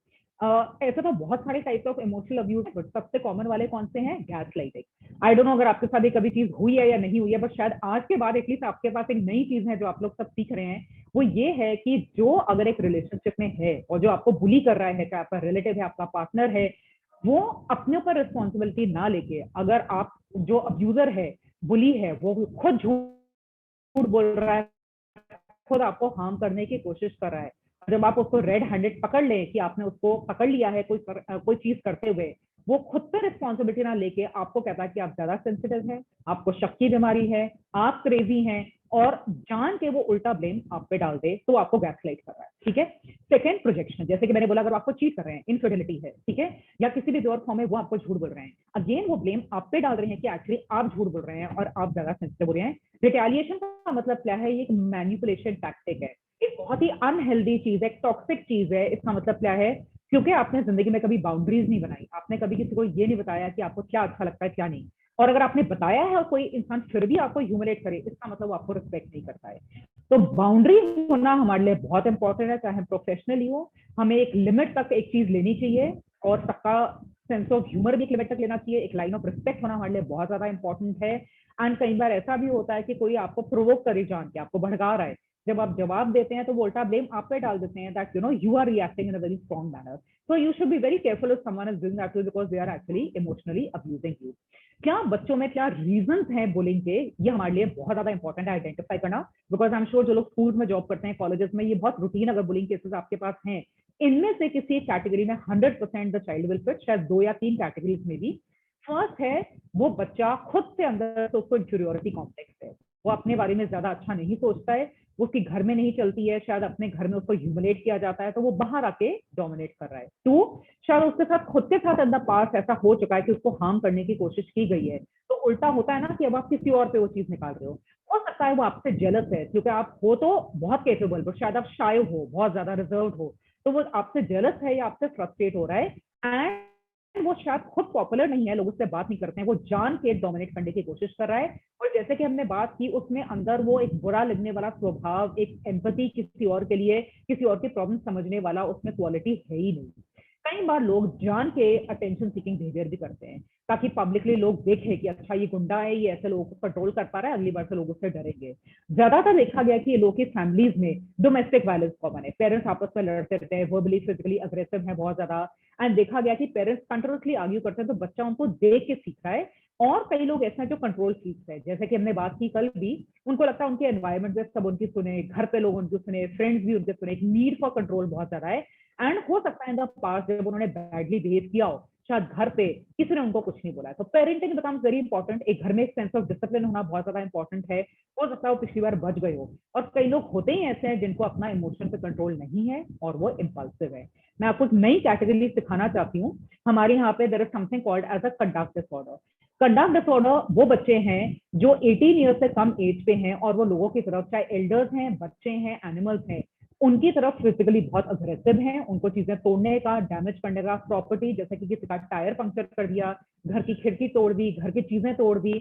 Speaker 2: ऐसे तो बहुत सारे type of emotional abuse, but सबसे कॉमन वाले कौन से हैं? Gas lighting. I don't know अगर आपके साथ कभी चीज हुई है या नहीं हुई है, बट शायद आज के बाद एटलीस्ट आपके पास एक नई चीज है जो आप लोग सब सीख रहे हैं, वो ये है कि जो अगर एक रिलेशनशिप में है और जो आपको बुली कर रहा है, चाहे आपका रिलेटिव है, आपका पार्टनर है, वो अपने ऊपर रिस्पॉन्सिबिलिटी ना लेके, अगर आप जो अब्यूजर है, बुली है, वो खुद झूठ बोल रहा है, खुद आपको हार्म करने की कोशिश कर रहा है, जब आप उसको रेड हैंडेड पकड़ ले कि आपने उसको पकड़ लिया है कोई चीज करते हुए, वो खुद पे रिस्पॉन्सिबिलिटी ना लेके आपको कहता है कि आप ज्यादा सेंसिटिव है, आपको शक की बीमारी है, आप क्रेजी हैं, और जान के वो उल्टा ब्लेम आप पे डाल दे, तो आपको गैसलाइट कर रहा है। ठीक है। सेकंड, प्रोजेक्शन, जैसे कि मैंने बोला अगर आपको चीट कर रहे हैं, इनफिडेलिटी है, ठीक है, या किसी भी और फॉर्म में वो आपको झूठ बोल रहे हैं, अगेन वो ब्लेम आप पे डाल रहे हैं कि एक्चुअली आप झूठ बोल रहे हैं और आप ज्यादा सेंसिटिव हो रहे हैं। रिटेलिएशन का मतलब क्या है? ये एक मैनिपुलेशन टैक्टिक है, एक बहुत ही अनहेल्दी चीज है, टॉक्सिक चीज है। इसका मतलब क्या है? क्योंकि आपने जिंदगी में कभी बाउंड्रीज नहीं बनाई, आपने कभी किसी को ये नहीं बताया कि आपको क्या अच्छा लगता है क्या नहीं, और अगर आपने बताया है और कोई इंसान फिर भी आपको ह्यूमिलेट करे, इसका मतलब वो आपको रिस्पेक्ट नहीं करता है। तो बाउंड्री होना हमारे लिए बहुत इंपॉर्टेंट है, चाहे प्रोफेशनली हो, हमें एक लिमिट तक एक चीज लेनी चाहिए और सबका सेंस ऑफ ह्यूमर भी एक लिमिट तक लेना चाहिए, एक लाइन ऑफ रिस्पेक्ट होना हमारे लिए बहुत ज्यादा इंपॉर्टेंट है। एंड कई बार ऐसा भी होता है कि कोई आपको प्रोवोक करे जान के, आपको भड़का रहा है, जब आप जवाब देते हैं तो वो उल्टा ब्लेम आप पे डाल देते हैं that you are reacting in a very strong manner. So you should be very careful if someone is doing that to you because they are actually emotionally abusing you. क्या बच्चों में क्या रीजंस हैं बुलिंग के, ये हमारे लिए बहुत ज्यादा इंपॉर्टेंट है आइडेंटिफाई करना, बिकॉज आई एम श्योर जो लोग स्कूल में जॉब करते हैं, कॉलेजेस में, ये बहुत रूटीन अगर बुलिंग केसेस आपके पास हैं, इनमें से किसी एक कैटेगरी में 100% द चाइल्ड विल फिट, शायद 2 या 3 कैटेगरीज में भी। फर्स्ट है वो बच्चा खुद से अंदर से उसको इंफीरियोरिटी कॉम्प्लेक्स है, वो अपने बारे में ज्यादा अच्छा नहीं सोचता है, उसकी घर में नहीं चलती है, शायद अपने घर में उसको ह्यूमिलेट किया जाता है तो वो बाहर आके डोमिनेट कर रहा है। 2, शायद उसके साथ खुद के साथ अंदर पास ऐसा हो चुका है कि उसको हार्म करने की कोशिश की गई है, तो उल्टा होता है ना कि अब आप किसी और पे वो चीज निकाल रहे हो सकता है वो आपसे जेलस है, क्योंकि आप हो तो बहुत केपेबल, पर शायद आप शाय हो, बहुत ज्यादा रिजर्व हो, तो वो आपसे जेलस है या आपसे फ्रस्ट्रेट हो रहा है, एंड वो शायद खुद पॉपुलर नहीं है, लोग उससे बात नहीं करते हैं, वो जान के डोमिनेट करने की कोशिश कर रहा है। और जैसे कि हमने बात की, उसमें अंदर वो एक बुरा लगने वाला स्वभाव, एक एम्पैथी किसी और के लिए, किसी और की प्रॉब्लम समझने वाला उसमें क्वालिटी है ही नहीं। कई बार लोग जान के अटेंशन सीकिंग बिहेवियर भी करते हैं ताकि पब्लिकली लोग देखें कि अच्छा ये गुंडा है, ये ऐसे लोगों को कंट्रोल कर पा रहा है, अगली बार से लोग उससे डरेंगे। ज्यादातर देखा गया कि ये लोग की फैमिलीज में डोमेस्टिक वायलेंस कॉमन है, पेरेंट्स आपस में लड़ते रहते हैं, वर्बली फिजिकली अग्रेसिव है बहुत ज्यादा, एंड देखा गया कि पेरेंट्स कंटिन्यूअसली आर्ग्यू करते हैं तो बच्चा उनको देख के सीख रहा है। और कई लोग ऐसे हैं जो कंट्रोल सीख है, जैसे कि हमने बात की कल भी, उनको लगता है उनके एनवायरमेंट में सब उनकी सुने, घर पे लोग उनकी सुने, फ्रेंड्स भी उनके सुने, एक नीड फॉर कंट्रोल बहुत ज्यादा है। एंड हो सकता है इन द पास्ट जब उन्होंने बैडली बिहेव किया हो, शायद घर पे किसी ने उनको कुछ नहीं बोला है, तो पेरेंटिंग बिकम्स वेरी इंपॉर्टेंट। एक घर में एक सेंस ऑफ डिसिप्लिन होना बहुत ज्यादा इंपॉर्टेंट है। हो सकता है वो पिछली बार बच गए हो, और कई लोग होते ही ऐसे हैं जिनको अपना इमोशन पे कंट्रोल नहीं है और वो इम्पल्सिव है। मैं आपको एक नई कैटेगरी सिखाना चाहती हूँ। हमारे यहाँ पे there is something called as a conduct disorder. Conduct disorder वो बच्चे हैं जो 18 ईयर से कम एज पे हैं, और वो लोगों की तरफ, चाहे एल्डर्स हैं, बच्चे हैं, एनिमल्स हैं, उनकी तरफ फिजिकली बहुत अग्रेसिव हैं, उनको चीजें तोड़ने का, डैमेज करने का, प्रॉपर्टी जैसे कि किसी का टायर पंक्चर कर दिया, घर की खिड़की तोड़ दी, घर की चीजें तोड़ दी,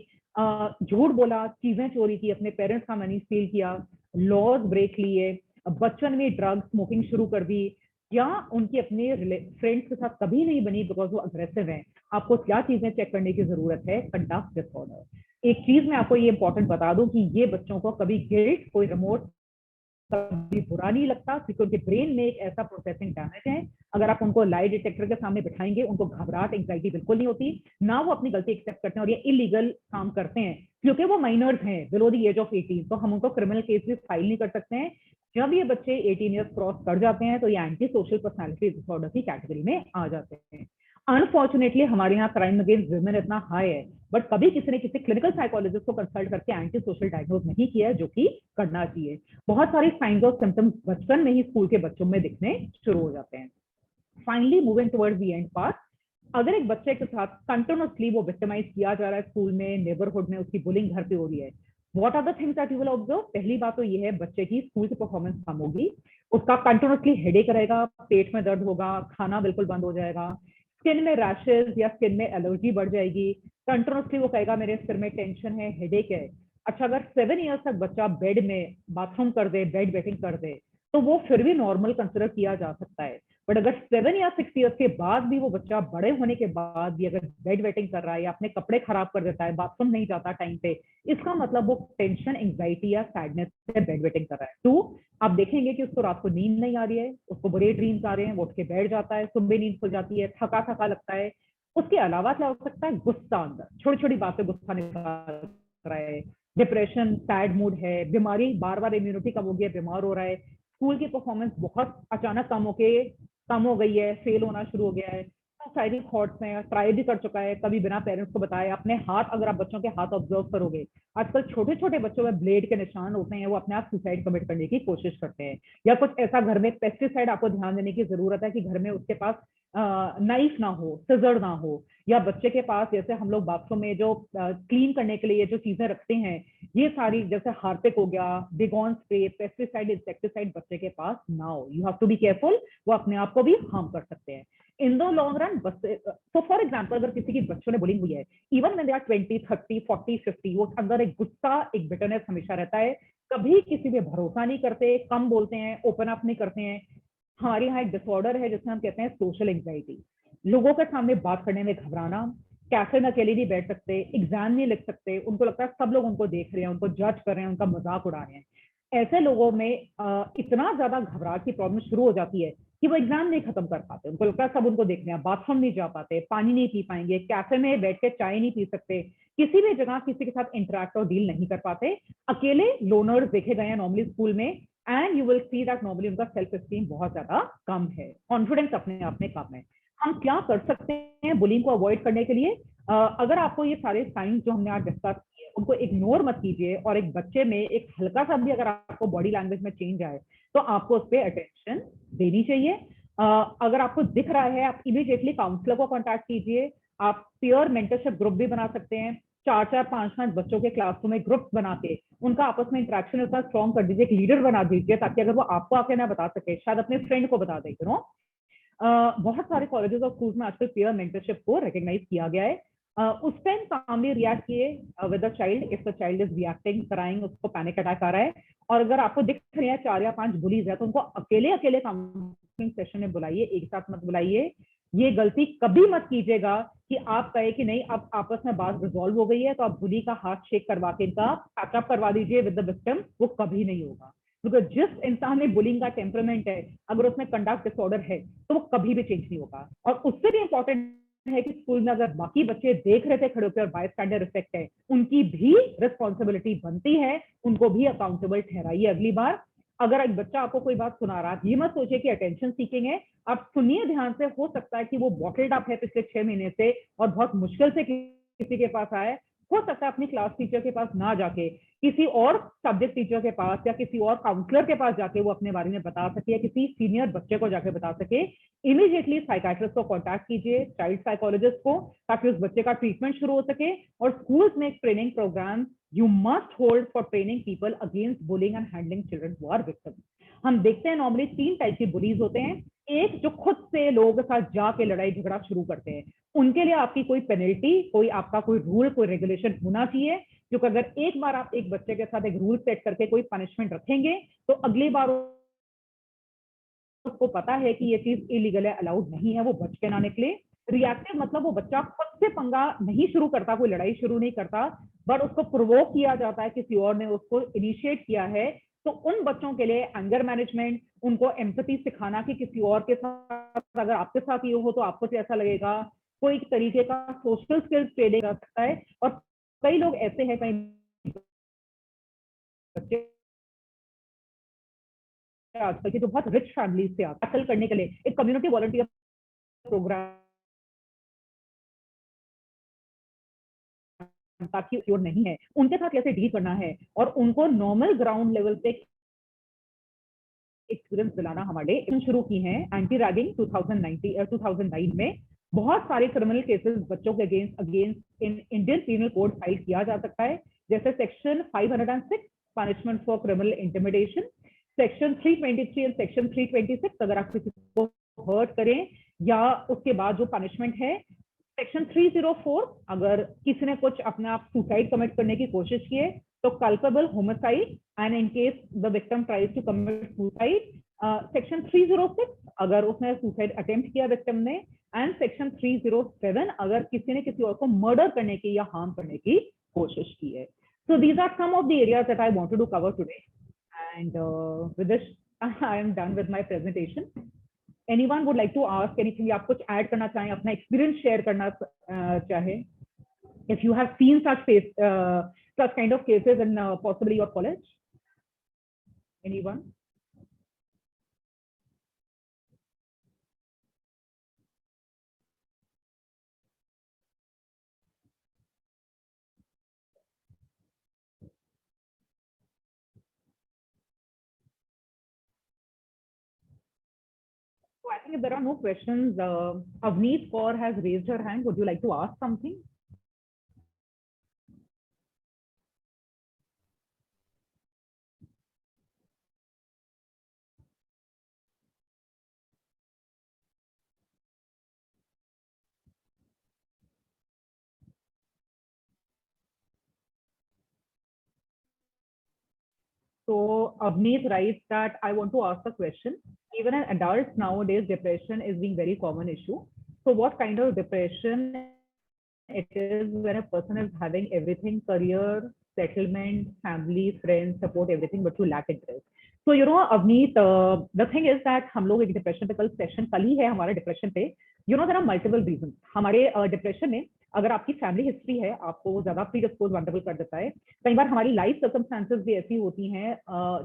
Speaker 2: झूठ बोला, चीजें चोरी की, अपने पेरेंट्स का मनी स्टील किया, लॉज ब्रेक लिए, बचपन में ड्रग स्मोकिंग शुरू कर दी, या उनकी अपने फ्रेंड्स के साथ कभी नहीं बनी बिकॉज वो अग्रेसिव हैं। आपको क्या चीजें चेक करने की जरूरत है? Conduct disorder. एक चीज मैं आपको ये इंपॉर्टेंट बता दूं कि ये बच्चों को कभी गिल्ट, कोई रिमोट कभी बुरा नहीं लगता, क्योंकि उनके ब्रेन में एक ऐसा प्रोसेसिंग डैमेज है। अगर आप उनको लाई डिटेक्टर के सामने बिठाएंगे, उनको घबराहट, एंग्जाइटी बिल्कुल नहीं होती, ना वो अपनी गलती एक्सेप्ट करते हैं, और ये इलीगल काम करते हैं क्योंकि वो माइनर्स हैं, बिलो द एज ऑफ 18, तो हम उनको क्रिमिनल केस भी फाइल नहीं कर सकते हैं। जब ये बच्चे 18 ईयर्स क्रॉस कर जाते हैं तो ये एंटी सोशल पर्सनैलिटी डिसऑर्डर की कैटेगरी में आ जाते हैं। अनफॉर्चुनेटली हमारे यहाँ क्राइम अगेंस्ट वुमेन इतना हाई है, बट कभी किसी ने किसी क्लिनिकल साइकोलॉजिस्ट को कंसल्ट करके एंटी सोशल डायग्नोज नहीं किया है, जो कि करना चाहिए। बहुत सारे साइंस और सिम्टम्स बचपन में ही स्कूल के बच्चों में दिखने शुरू हो जाते हैं। Finally moving towards the end part, अगर एक बच्चे के साथ कंटिन्यूअसली वो विक्टिमाइज किया जा रहा है स्कूल में, नेबरहुड में, उसकी बुलिंग घर पे हो रही है, what are the things that you will observe? पहली बात तो ये है, बच्चे की स्कूल की परफॉर्मेंस कम होगी, उसका कंटिन्यूअसली हेडेक रहेगा, पेट में दर्द होगा, खाना बिल्कुल बंद हो जाएगा, स्किन में रैशेज या स्किन में एलर्जी बढ़ जाएगी, कंटिन्यूअसली वो कहेगा मेरे सिर में टेंशन है, हेडेक है। अच्छा, अगर 7 ईयर्स तक बच्चा बेड में बाथरूम कर दे, बेड वेटिंग कर दे, तो वो फिर भी नॉर्मल कंसिडर किया जा सकता है। बट अगर 7 या 6 ईयर्स के बाद भी वो बच्चा बड़े होने के बाद भी अगर बेड वेटिंग कर रहा है या अपने कपड़े खराब कर देता है, बाथरूम नहीं जाता टाइम पे, इसका मतलब वो टेंशन, एंग्जाइटी या सैडनेस से बेड वेटिंग कर रहा है। 2, आप देखेंगे कि उसको रात को नींद नहीं आ रही है, उसको बुरे ड्रीम्स आ रहे हैं, वो उठ के बैठ जाता है, सुबह नींद खुल जाती है, थका थका लगता है। उसके अलावा क्या हो सकता है? गुस्सा, अंदर छोटी छोटी बातें गुस्सा निकाल रहा है, डिप्रेशन, सैड मूड है, बीमारी, बार बार इम्यूनिटी कम हो गई है, बीमार हो रहा है, स्कूल की परफॉर्मेंस बहुत अचानक कम हो गई है, फेल होना शुरू हो गया है, सुसाइडल थॉट्स हैं, ट्राई भी कर चुका है, कभी बिना पेरेंट्स को बताए अपने हाथ, अगर आप बच्चों के हाथ ऑब्जर्व करोगे, आजकल छोटे छोटे बच्चों में ब्लेड के निशान होते हैं, वो अपने आप सुसाइड कमिट करने की कोशिश करते हैं। या कुछ ऐसा घर में पेस्टिसाइड, आपको ध्यान देने की जरूरत है कि घर में उसके पास नाइफ ना हो, सिजर ना हो, या बच्चे के पास जैसे हम लोग बाथरूम में जो क्लीन करने के लिए जो चीजें रखते हैं, ये सारी जैसे हार्पिक हो गया, बिगॉन स्प्रे, पेस्टिसाइड, इंसेक्टिसाइड बच्चे के पास ना हो। You have to be careful, वो अपने आप को भी हार्म कर सकते हैं इन द लॉन्ग रन। तो फॉर एग्जाम्पल, अगर किसी की बच्चों ने बुलिंग हुई है, इवन व्हेन दे आर 20, 30, 40, 50, वो अंदर एक गुस्सा, एक बिटरनेस हमेशा रहता है, कभी किसी पे भरोसा नहीं करते, कम बोलते हैं, ओपन अप नहीं करते हैं। हमारे यहाँ एक डिसऑर्डर है जिसमें हम कहते हैं सोशल एंग्जाइटी। लोगों के सामने बात करने में घबराना, कैफे में अकेले नहीं बैठ सकते, एग्जाम नहीं लिख सकते, उनको लगता है सब लोग उनको देख रहे हैं, उनको जज कर रहे हैं, उनका मजाक उड़ा रहे हैं। ऐसे लोगों में इतना ज्यादा घबराहट की प्रॉब्लम शुरू हो जाती है कि वो एग्जाम नहीं खत्म कर पाते, उनको लगता है सब उनको देख रहे हैं, बाथरूम नहीं जा पाते, पानी नहीं पी पाएंगे, कैफे में बैठ के चाय नहीं पी सकते, किसी भी जगह किसी के साथ इंटरेक्ट और डील नहीं कर पाते। अकेले लोनर्स देखे गए हैं नॉर्मली स्कूल में, and you will see that normally उनका सेल्फ एस्टीम बहुत ज्यादा कम है, कॉन्फिडेंस अपने आप में कम है। हम क्या कर सकते हैं बुलिंग को अवॉइड करने के लिए? अगर आपको ये सारे साइंस जो हमने आज डिस्कस किए उनको इग्नोर मत कीजिए, और एक बच्चे में एक हल्का सा भी अगर आपको बॉडी लैंग्वेज में चेंज आए तो आपको उस पर अटेंशन देनी चाहिए। अगर आपको दिख रहा है आप इमीडिएटली काउंसलर को कॉन्टैक्ट कीजिए। आप पीयर मेंटरशिप ग्रुप भी बना सकते हैं, 4-4, 5-5 बच्चों के क्लासरूम में ग्रुप्स बना के उनका आपस में इंटरेक्शन इतना स्ट्रॉन्ग कर दीजिए, एक लीडर बना दीजिए, ताकि अगर वो आपको आके ना बता सके शायद अपने फ्रेंड को बता दे, यू नो। बहुत सारे कॉलेजेस और स्कूल्स में आजकल पीयर मेंटरशिप को रिकॉग्नाइज किया गया है। उस टाइम कामली रिएक्ट किए with the child, if the child is reacting, crying, उसको पैनिक अटैक आ रहा है, और अगर आपको दिख रहे हैं 4 या 5 बुलीज है तो उनको अकेले अकेले काउंसलिंग सेशन में बुलाइए, एक साथ मत बुलाइए। ये गलती कभी मत कीजिएगा कि आप कहे कि नहीं अब आपस में बात रिजॉल्व हो गई है तो आप बुली का हाथ शेक करवा के इनका पैकअप करवा दीजिए विद द विक्टिम, वो कभी नहीं होगा। बिकॉज जिस इंसान में बुलिंग का टेम्परामेंट है, अगर उसमें कंडक्ट डिसऑर्डर है तो वो कभी भी चेंज नहीं होगा। और उससे भी इंपॉर्टेंट है कि स्कूल में अगर बाकी बच्चे देख रहे थे खड़े होकर और बाय स्टैंडर्ड इफेक्ट है, उनकी भी रिस्पॉन्सिबिलिटी बनती है, उनको भी अकाउंटेबल ठहराइए अगली बार। अगर एक बच्चा आपको कोई बात सुना रहा है, ये मत सोचिए कि अटेंशन सीकिंग है, आप सुनिए ध्यान से, हो सकता है कि वो बॉटल्ड अप है पिछले 6 महीने से और बहुत मुश्किल से किसी के पास आए, हो सकता है अपनी क्लास टीचर के पास ना जाके किसी और सब्जेक्ट टीचर के पास या किसी और काउंसलर के पास जाके वो अपने बारे में बता सके, या किसी सीनियर बच्चे को जाके बता सके। इमीडिएटली साइकाट्रिस्ट को कांटेक्ट कीजिए, चाइल्ड साइकोलॉजिस्ट को, ताकि उस बच्चे का ट्रीटमेंट शुरू हो सके। और स्कूल्स में एक training program you must hold for training people against bullying and handling children who are victim. हम देखते हैं नॉर्मली 3 टाइप के बुलीज होते हैं। एक जो खुद से लोगों के साथ जाके लड़ाई झगड़ा शुरू करते हैं, उनके लिए आपकी कोई पेनल्टी, कोई आपका कोई रूल, कोई रेगुलेशन होना चाहिए, क्योंकि अगर एक बार आप एक बच्चे के साथ एक रूल सेट करके कोई पनिशमेंट रखेंगे तो अगली बार उसको पता है कि ये चीज इलीगल है, अलाउड नहीं है, वो बच के ना निकले। रिएक्टिव मतलब वो बच्चा खुद से पंगा नहीं शुरू करता, कोई लड़ाई शुरू नहीं करता, बट उसको प्रोवोक किया जाता है, किसी और ने उसको इनिशिएट किया है। तो उन बच्चों के लिए एंगर मैनेजमेंट, उनको एम्पैथी सिखाना कि किसी और के साथ अगर आपके साथ ये हो तो आपको कैसा लगेगा, कोई तरीके का सोशल स्किल्स ट्रेनिंग कर सकता है। और कई लोग ऐसे हैं, कई बच्चे आजकल के जो बहुत रिच फैमिली से आते करने के लिए एक कम्युनिटी वॉलंटियर प्रोग्राम, ताकि जो नहीं है उनके साथ कैसे डील करना है और उनको नॉर्मल ग्राउंड लेवल पे एक्सपीरियंस दिलाना हमारे शुरू की हैं। एंटी रैगिंग 2009 में बहुत सारे क्रिमिनल केसेस बच्चों के against in Indian penal code file किया जा सकता है, जैसे section 506 punishment for criminal intimidation, section 323 and section 326 अगर आप किसी को हर्ट करें, या उसके बाद जो पनिशमेंट है सेक्शन 304 अगर किसी ने कुछ अपने आप सुसाइड कमिट करने की कोशिश की है तो culpable homicide, and in case the victim tries to commit suicide section 306 अगर उसने सुसाइड अटेम्प्ट किया विक्टिम ने, एंड सेक्शन 307 अगर किसी ने किसी और को मर्डर करने की या हार्म करने की कोशिश की है। So these are some of the areas that I wanted to cover today, and with this I am done with my presentation. Anyone would like to ask anything, आप कुछ ऐड करना चाहें, अपना एक्सपीरियंस शेयर करना चाहे, if you have seen such kind of cases in possibly your college? Anyone? So I think if there are no questions, Avneet Kaur has raised her hand. Would you like to ask something? So Avneet writes that I want to ask a question. Even in adults nowadays, depression is being very common issue. So what kind of depression it is when a person is having everything, career, settlement, family, friends, support, everything, but you lack interest. So you know, Avneet, the thing is that हम लोग एक depression पे कल ही है हमारा depression पे. You know, there are multiple reasons. हमारे depression में अगर आपकी फैमिली हिस्ट्री है, आपको ज्यादा प्रीडिस्पोज वल्नरेबल कर देता है. कई बार हमारी लाइफ सर्कमस्टांसेस भी ऐसी होती हैं,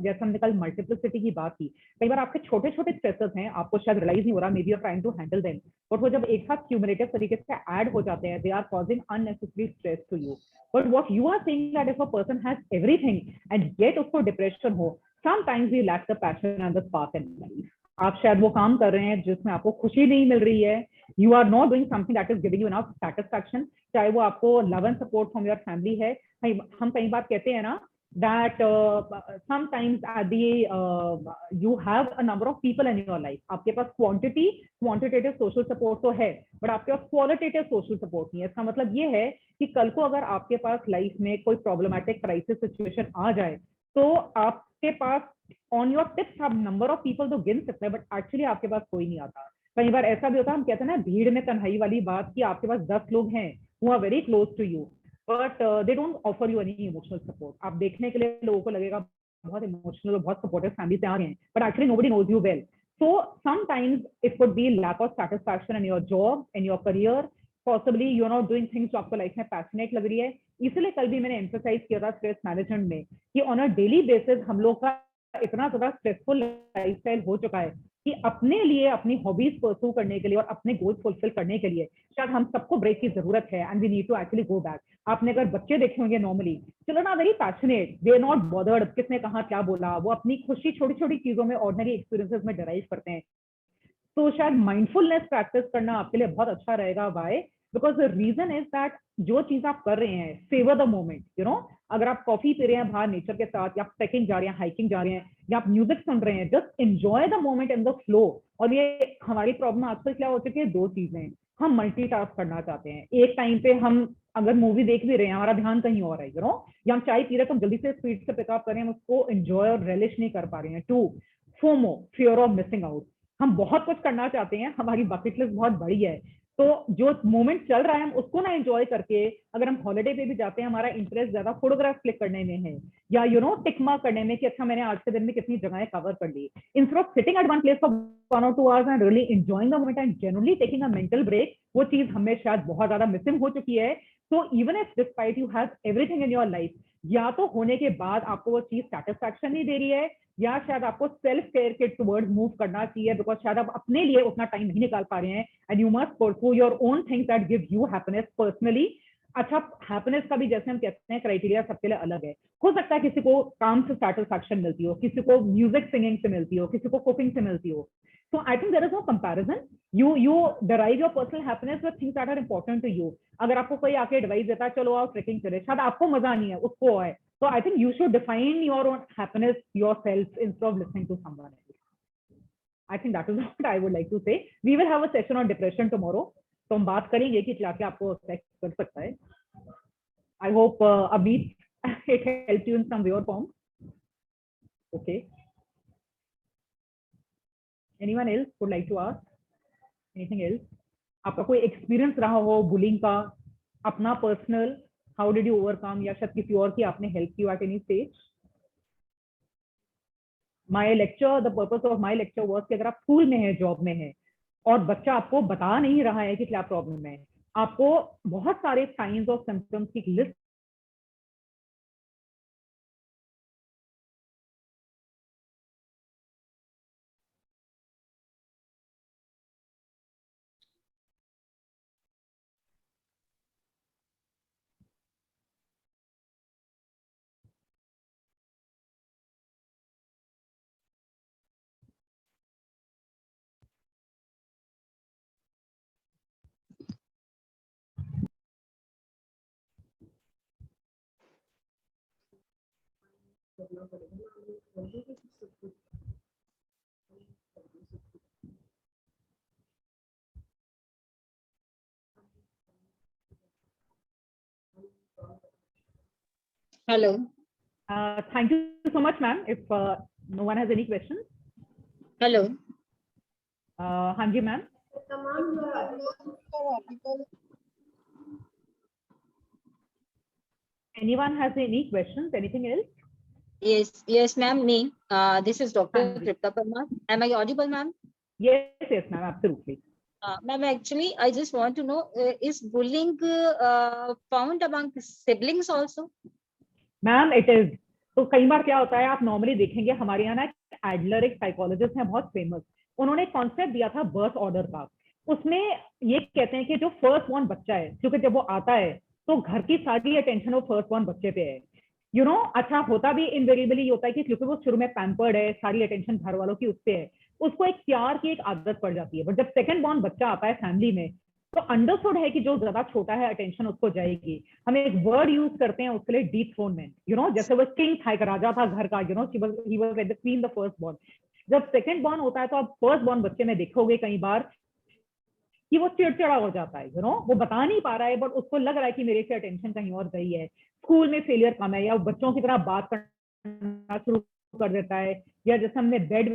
Speaker 2: जैसे हमने कल मल्टीप्लिसिटी की बात की. कई बार आपके छोटे छोटे स्ट्रेसेस हैं, आपको शायद रियलाइज नहीं हो रहा, maybe you are trying to handle them, but वो जब एक साथ क्यूमुलेटिव तरीके से ऐड हो जाते हैं, they are causing unnecessary stress to you. But what you are saying that if a person has everything and yet उसको डिप्रेशन हो, sometimes we lack the passion and the spark in life. आप शायद वो काम कर रहे हैं जिसमें आपको खुशी नहीं मिल रही है. You are not doing something that is giving you enough satisfaction, चाहे वो आपको love and support from your family है. हम कई बार कहते हैं ना that sometimes at the you have a number of people in your life. आपके पास quantitative social support तो है, but आपके पास qualitative social support नहीं है. इसका मतलब ये है कि कल को अगर आपके पास लाइफ में कोई problematic crisis situation आ जाए, तो आपके पास on your tips आप number of people तो गिन सकते हैं, but actually आपके पास कोई नहीं आता. कई बार ऐसा भी होता है, हम कहते हैं ना भीड़ में तन्हाई वाली बात, कि आपके पास 10 लोग हैं who are very close to you, but they don't offer you any emotional support. आप देखने के लिए लोगों को लगेगा बहुत इमोशनल और बहुत सपोर्टिव फैमिली से आ रहे हैं, but actually nobody knows you well. So sometimes it could be lack of satisfaction in your job, in your career, possibly you're not doing things जो आपको लाइफ में पैशनेट लग रही है. इसलिए कल भी मैंने एम्फसाइज किया था स्ट्रेस मैनेजमेंट में कि ऑन अ डेली बेसिस हम लोग का इतना ज्यादा स्ट्रेसफुल लाइफस्टाइल हो चुका है कि अपने लिए अपनी हॉबीज परस्यू करने के लिए और अपने गोल्स फुलफिल करने के लिए शायद हम सबको ब्रेक की जरूरत है, and we need to actually go back. आपने अगर बच्चे देखे होंगे नॉर्मली, चलो ना very passionate, they are not bothered किसने कहा क्या बोला, वो अपनी खुशी छोटी छोटी चीजों में, ऑर्डिनरी एक्सपीरियंसेस में डराइव करते हैं. तो शायद माइंडफुलनेस प्रैक्टिस करना आपके लिए बहुत अच्छा रहेगा. Why? Because the reason is that जो चीज आप कर रहे हैं, savour the moment. You know, अगर आप कॉफी पी रहे हैं बाहर नेचर के साथ, या ट्रेकिंग जा रहे हैं, हाइकिंग जा रहे हैं, या आप म्यूजिक सुन रहे हैं, just enjoy the moment and the flow. और ये हमारी प्रॉब्लम आजकल क्या हो चुकी है, दो चीजें. हम मल्टीटास्क करना चाहते हैं. एक टाइम पे हम अगर मूवी देख भी रहे हैं, हमारा ध्यान कहीं और है, यू नो, या हम चाय पी रहे हैं तो हम जल्दी से स्पीड से पिकअप करें, हम उसको एंजॉय और रिलिश नहीं कर पा रहे हैं. Two, FOMO, fear of missing out. हम बहुत कुछ करना चाहते हैं, हमारी बकेट लिस्ट बहुत बड़ी है, तो जो मोमेंट चल रहा है हम उसको ना एंजॉय करके, अगर हम हॉलिडे पे भी जाते हैं, हमारा इंटरेस्ट ज्यादा फोटोग्राफ क्लिक करने में है, या यू नो टिक मार्क करने में कि अच्छा मैंने आज के दिन में कितनी जगहें कवर कर ली, instead of sitting at one place for 1 or 2 hours and really enjoying the moment and generally taking a mental break. वो चीज हमें शायद बहुत ज्यादा मिसिंग हो चुकी है. So even if despite you have everything in your life, या तो होने के बाद आपको वो चीज सेटिस्फैक्शन नहीं दे रही है, या शायद आपको सेल्फ केयर के टुवर्ड्स मूव करना चाहिए, बिकॉज शायद आप अपने लिए उतना टाइम नहीं निकाल पा रहे हैं, and you must pursue your own things that give you happiness personally. अच्छा, हैप्पीनेस का भी जैसे हम कहते हैं क्राइटेरिया सबके लिए अलग है. हो सकता है किसी को काम से सेटिस्फैक्शन मिलती हो, किसी को म्यूजिक सिंगिंग से मिलती हो, किसी को कुकिंग से मिलती हो. So I think there is no comparison. You derive your personal happiness with things that are important to you. अगर आपको कोई आके एडवाइस देता है चलो आओ ट्रेकिंग करें, शायद आपको मजा नहीं है, उसको है. So I think you should define your own happiness yourself instead of listening to someone else. I think that is what I would like to say. We will have a session on depression tomorrow. तो हम बात करेंगे कि क्या क्या आपको affect कर सकता है. I hope Abhi it helped you in some way or form. Okay. Anyone else would like to ask anything else? आपका कोई एक्सपीरियंस रहा हो बुलिंग का, अपना personal, how did you overcome, या शायद किसी और की आपने हेल्प की at any stage? My lecture, the purpose of my lecture was कि अगर आप स्कूल में हैं, जॉब में हैं, और बच्चा आपको बता नहीं रहा है कि क्या प्रॉब्लम है, आपको बहुत सारे साइंस और सिम्टम्स की list
Speaker 3: Hello.
Speaker 2: Thank you so much, ma'am. If no one has any questions.
Speaker 3: Hello.
Speaker 2: हाँ जी ma'am. Anyone has any questions? Anything else?
Speaker 3: Yes, ma'am. Me. This is Dr.
Speaker 2: Haan ji.
Speaker 3: Tripta Parmar. Am I audible, ma'am?
Speaker 2: Yes, ma'am, absolutely.
Speaker 3: Ma'am, actually, I just want to know, is bullying found among siblings also?
Speaker 2: Ma'am it is. तो कई बार क्या होता है, आप normally देखेंगे हमारे यहाँ ना एडलर एक साइकोलॉजिस्ट हैं बहुत फेमस, उन्होंने कॉन्सेप्ट दिया था बर्थ ऑर्डर का। उसमें ये कहते हैं कि जो फर्स्ट बॉर्न बच्चा है, क्योंकि जब वो आता है तो घर की सारी अटेंशन वो फर्स्ट बॉर्न बच्चे पे है। यू नो, अच्छा होता भी इनवेरिएबली होता है कि क्योंकि वो शुरू में पैम्पर्ड है, सारी अटेंशन घर वालों की उस पे है, उसको एक प्यार की एक आदत पड़ जाती है। बट जब सेकंड बॉर्न बच्चा आता है फैमिली में, तो अंडरस्टूड है कि जो ज्यादा छोटा है अटेंशन उसको जाएगी। हम एक वर्ड यूज करते हैं उसके लिए, डीथ्रोनमेंट। यू नो, जैसे वो किंग था, एक राजा था घर का, you know, he was the queen the first born. जब सेकंड बॉर्न होता है तो आप फर्स्ट बॉर्न बच्चे में देखोगे कई बार कि वो चिड़चिड़ा हो जाता है। यू नो, वो बता नहीं पा रहा है बट उसको लग रहा है कि मेरे से अटेंशन कहीं और गई है। स्कूल में फेलियर कम है, या बच्चों की तरह बात करना शुरू कर देता है, या जैसे हमने बेड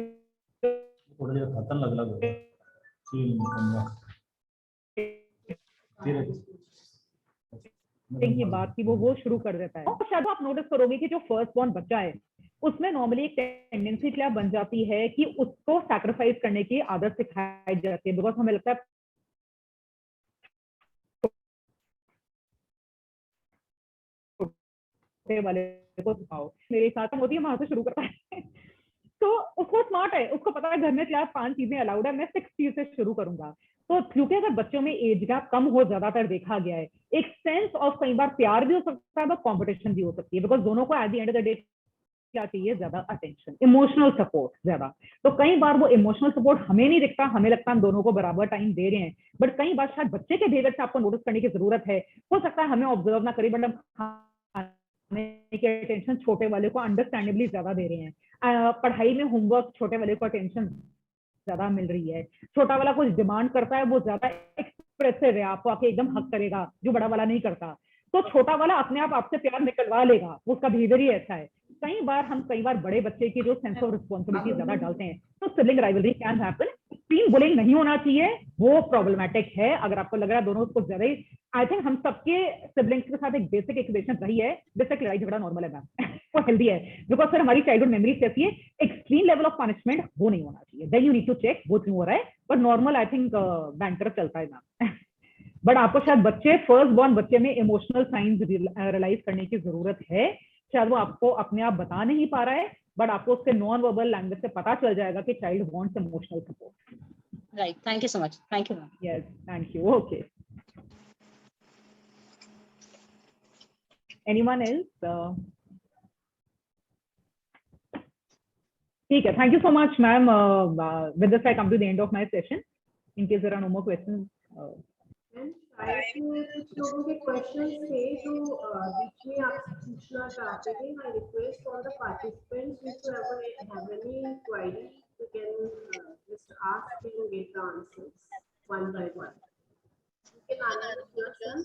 Speaker 2: की बात की वो शुरू कर देता है। और शायद आप नोटिस करोगे कि जो फर्स्ट बॉर्न बच्चा है उसमें नॉर्मली एक टेंडेंसी क्या बन जाती है कि उसको सैक्रिफाइस करने की आदत सिखाई जाती है। बिकॉज हमें लगता है वाले को सिखाओ, मेरे साथ मोदी वहां से शुरू करता है। तो उसको स्मार्ट है, उसको पता है घर में क्या 5 चीजें अलाउड है, मैं 6 चीज से शुरू करूंगा। तो क्योंकि अगर बच्चों में एज गैप कम हो, ज्यादातर देखा गया है, एक सेंस ऑफ कई बार प्यार भी हो सकता है, बट कॉम्पिटिशन भी हो सकती है। बिकॉज दोनों को at the end of the day क्या चाहिए, ज्यादा अटेंशन, इमोशनल सपोर्ट ज्यादा। तो कई बार वो इमोशनल सपोर्ट हमें नहीं दिखता, हमें लगता है हम दोनों को बराबर टाइम दे रहे हैं, बट कई बार शायद बच्चे के बिहेवियर से आपको नोटिस करने की जरूरत है। हो सकता है हमें ऑब्जर्व ना करें, बट हम की अटेंशन छोटे वाले को अंडरस्टैंडेबली ज्यादा दे रहे हैं। पढ़ाई में होमवर्क छोटे वाले को अटेंशन ज्यादा मिल रही है। छोटा वाला कुछ डिमांड करता है, वो ज्यादा एक्सप्रेसिव है, आपको आके एकदम हक करेगा, जो बड़ा वाला नहीं करता। तो छोटा वाला अपने आप आपसे प्यार निकलवा लेगा, उसका बिहेवियर ही ऐसा है। कई बार बड़े बच्चे की जो सेंस ऑफ रिस्पॉन्सिबिलिटी ज्यादा डालते हैं, तो sibling rivalry can happen. Team bullying नहीं होना चाहिए, वो प्रॉब्लमैटिक है। अगर आपको लग रहा है दोनों उसको ज्यादा ही, आई थिंक हम सबके सिबलिंग्स के साथ एक बेसिक इक्वेशन रही है, बेसिक लड़ाई झगड़ा नॉर्मल है मैम, वो हेल्दी है। बिकॉज फिर हमारी चाइल्डहुड मेमोरीज कैसी है, एक्सट्रीम लेवल ऑफ पनिशमेंट वो नहीं होना चाहिए। Then you need to check वो क्यों हो रहा है, but normal I think banker चलता है मैम। बट आपको शायद बच्चे, फर्स्ट बॉर्न बच्चे में इमोशनल साइंस रियलाइज करने की जरूरत है। शायद वो आपको अपने आप बता नहीं पा रहा है, बट आपको उसके नॉन वर्बल लैंग्वेज से पता चल जाएगा कि child wants emotional support.
Speaker 3: Right. Thank you so much. Thank you, ma'am.
Speaker 2: Yes, thank you. Okay. Anyone else? ठीक है, thank you so much, ma'am. With this, I come to the end of my session. In case there are no more questions.
Speaker 4: कुछ लोगों के questions थे जो बीच में आपसे पूछना चाहते थे। I request all the participants if you have any query, you can just ask and get the answers one by one. You can unmute yourself.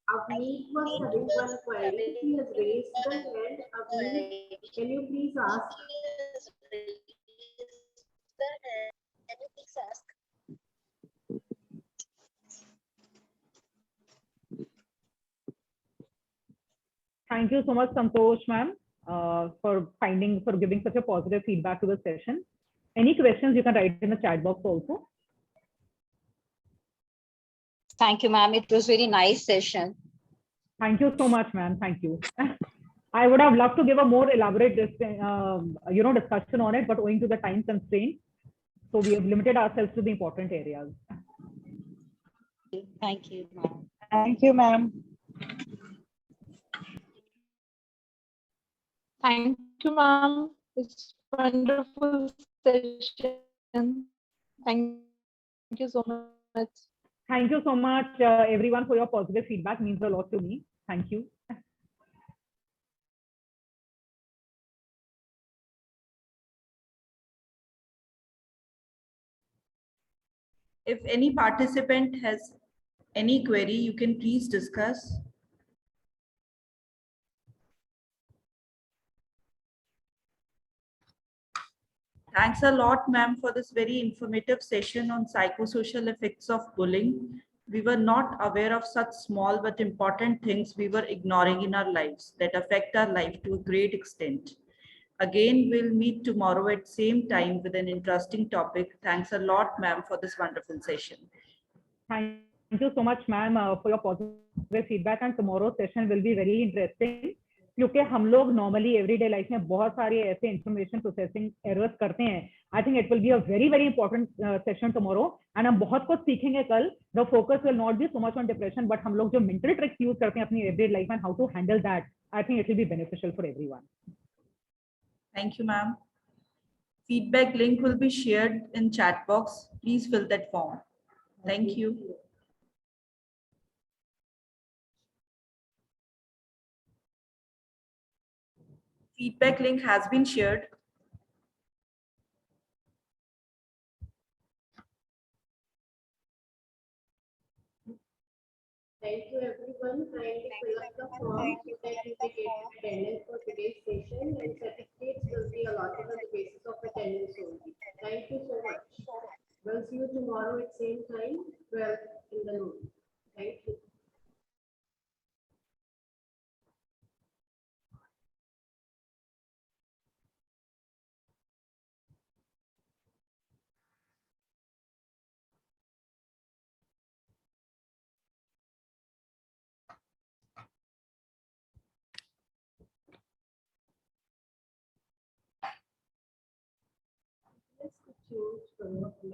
Speaker 4: Avneet was having one query. He has raised the hand. Avneet, can you please ask?
Speaker 2: Thank you so much, Santosh, ma'am, for giving such a positive feedback to the session. Any questions you can write in the chat box also.
Speaker 3: Thank you, ma'am. It was very nice session.
Speaker 2: Thank you so much, ma'am. Thank you. I would have loved to give a more elaborate, discussion on it, but owing to the time constraint, so we have limited ourselves to the important areas.
Speaker 3: Thank you, ma'am.
Speaker 5: Thank you, ma'am.
Speaker 6: Thank you, ma'am. It's wonderful session. Thank you so much.
Speaker 2: Thank you so much, everyone, for your positive feedback. Means a lot to me. Thank you.
Speaker 1: If any participant has any query, you can please discuss. Thanks a lot, ma'am, for this very informative session on psychosocial effects of bullying. We were not aware of such small but important things we were ignoring in our lives that affect our life to a great extent. Again, we'll meet tomorrow at same time with an interesting topic. Thanks a lot, ma'am, for this wonderful session.
Speaker 2: Thank you so much, ma'am, for your positive feedback. And tomorrow's session will be very interesting. क्योंकि हम लोग normally everyday life में बहुत सारे ऐसे information processing errors करते हैं. I think it will be a very very important session tomorrow and हम बहुत कुछ सीखेंगे कल. The focus will not be so much on depression, but हम लोग जो मेंटल ट्रिक्स यूज करते हैं अपनी एवरीडे लाइफ में, how to handle that, I think it will be beneficial for everyone.
Speaker 1: Thank you, ma'am. Feedback link will be shared in chat box. Please fill that form. Thank you. Feedback link has been shared.
Speaker 4: Thank you, everyone. Kindly fill up the form so that you will get attendance for today's session, and certificates will be allotted on the basis of attendance only. Thank you so much. We'll see you tomorrow at same time, 12 in the noon. Thank you. Let's choose from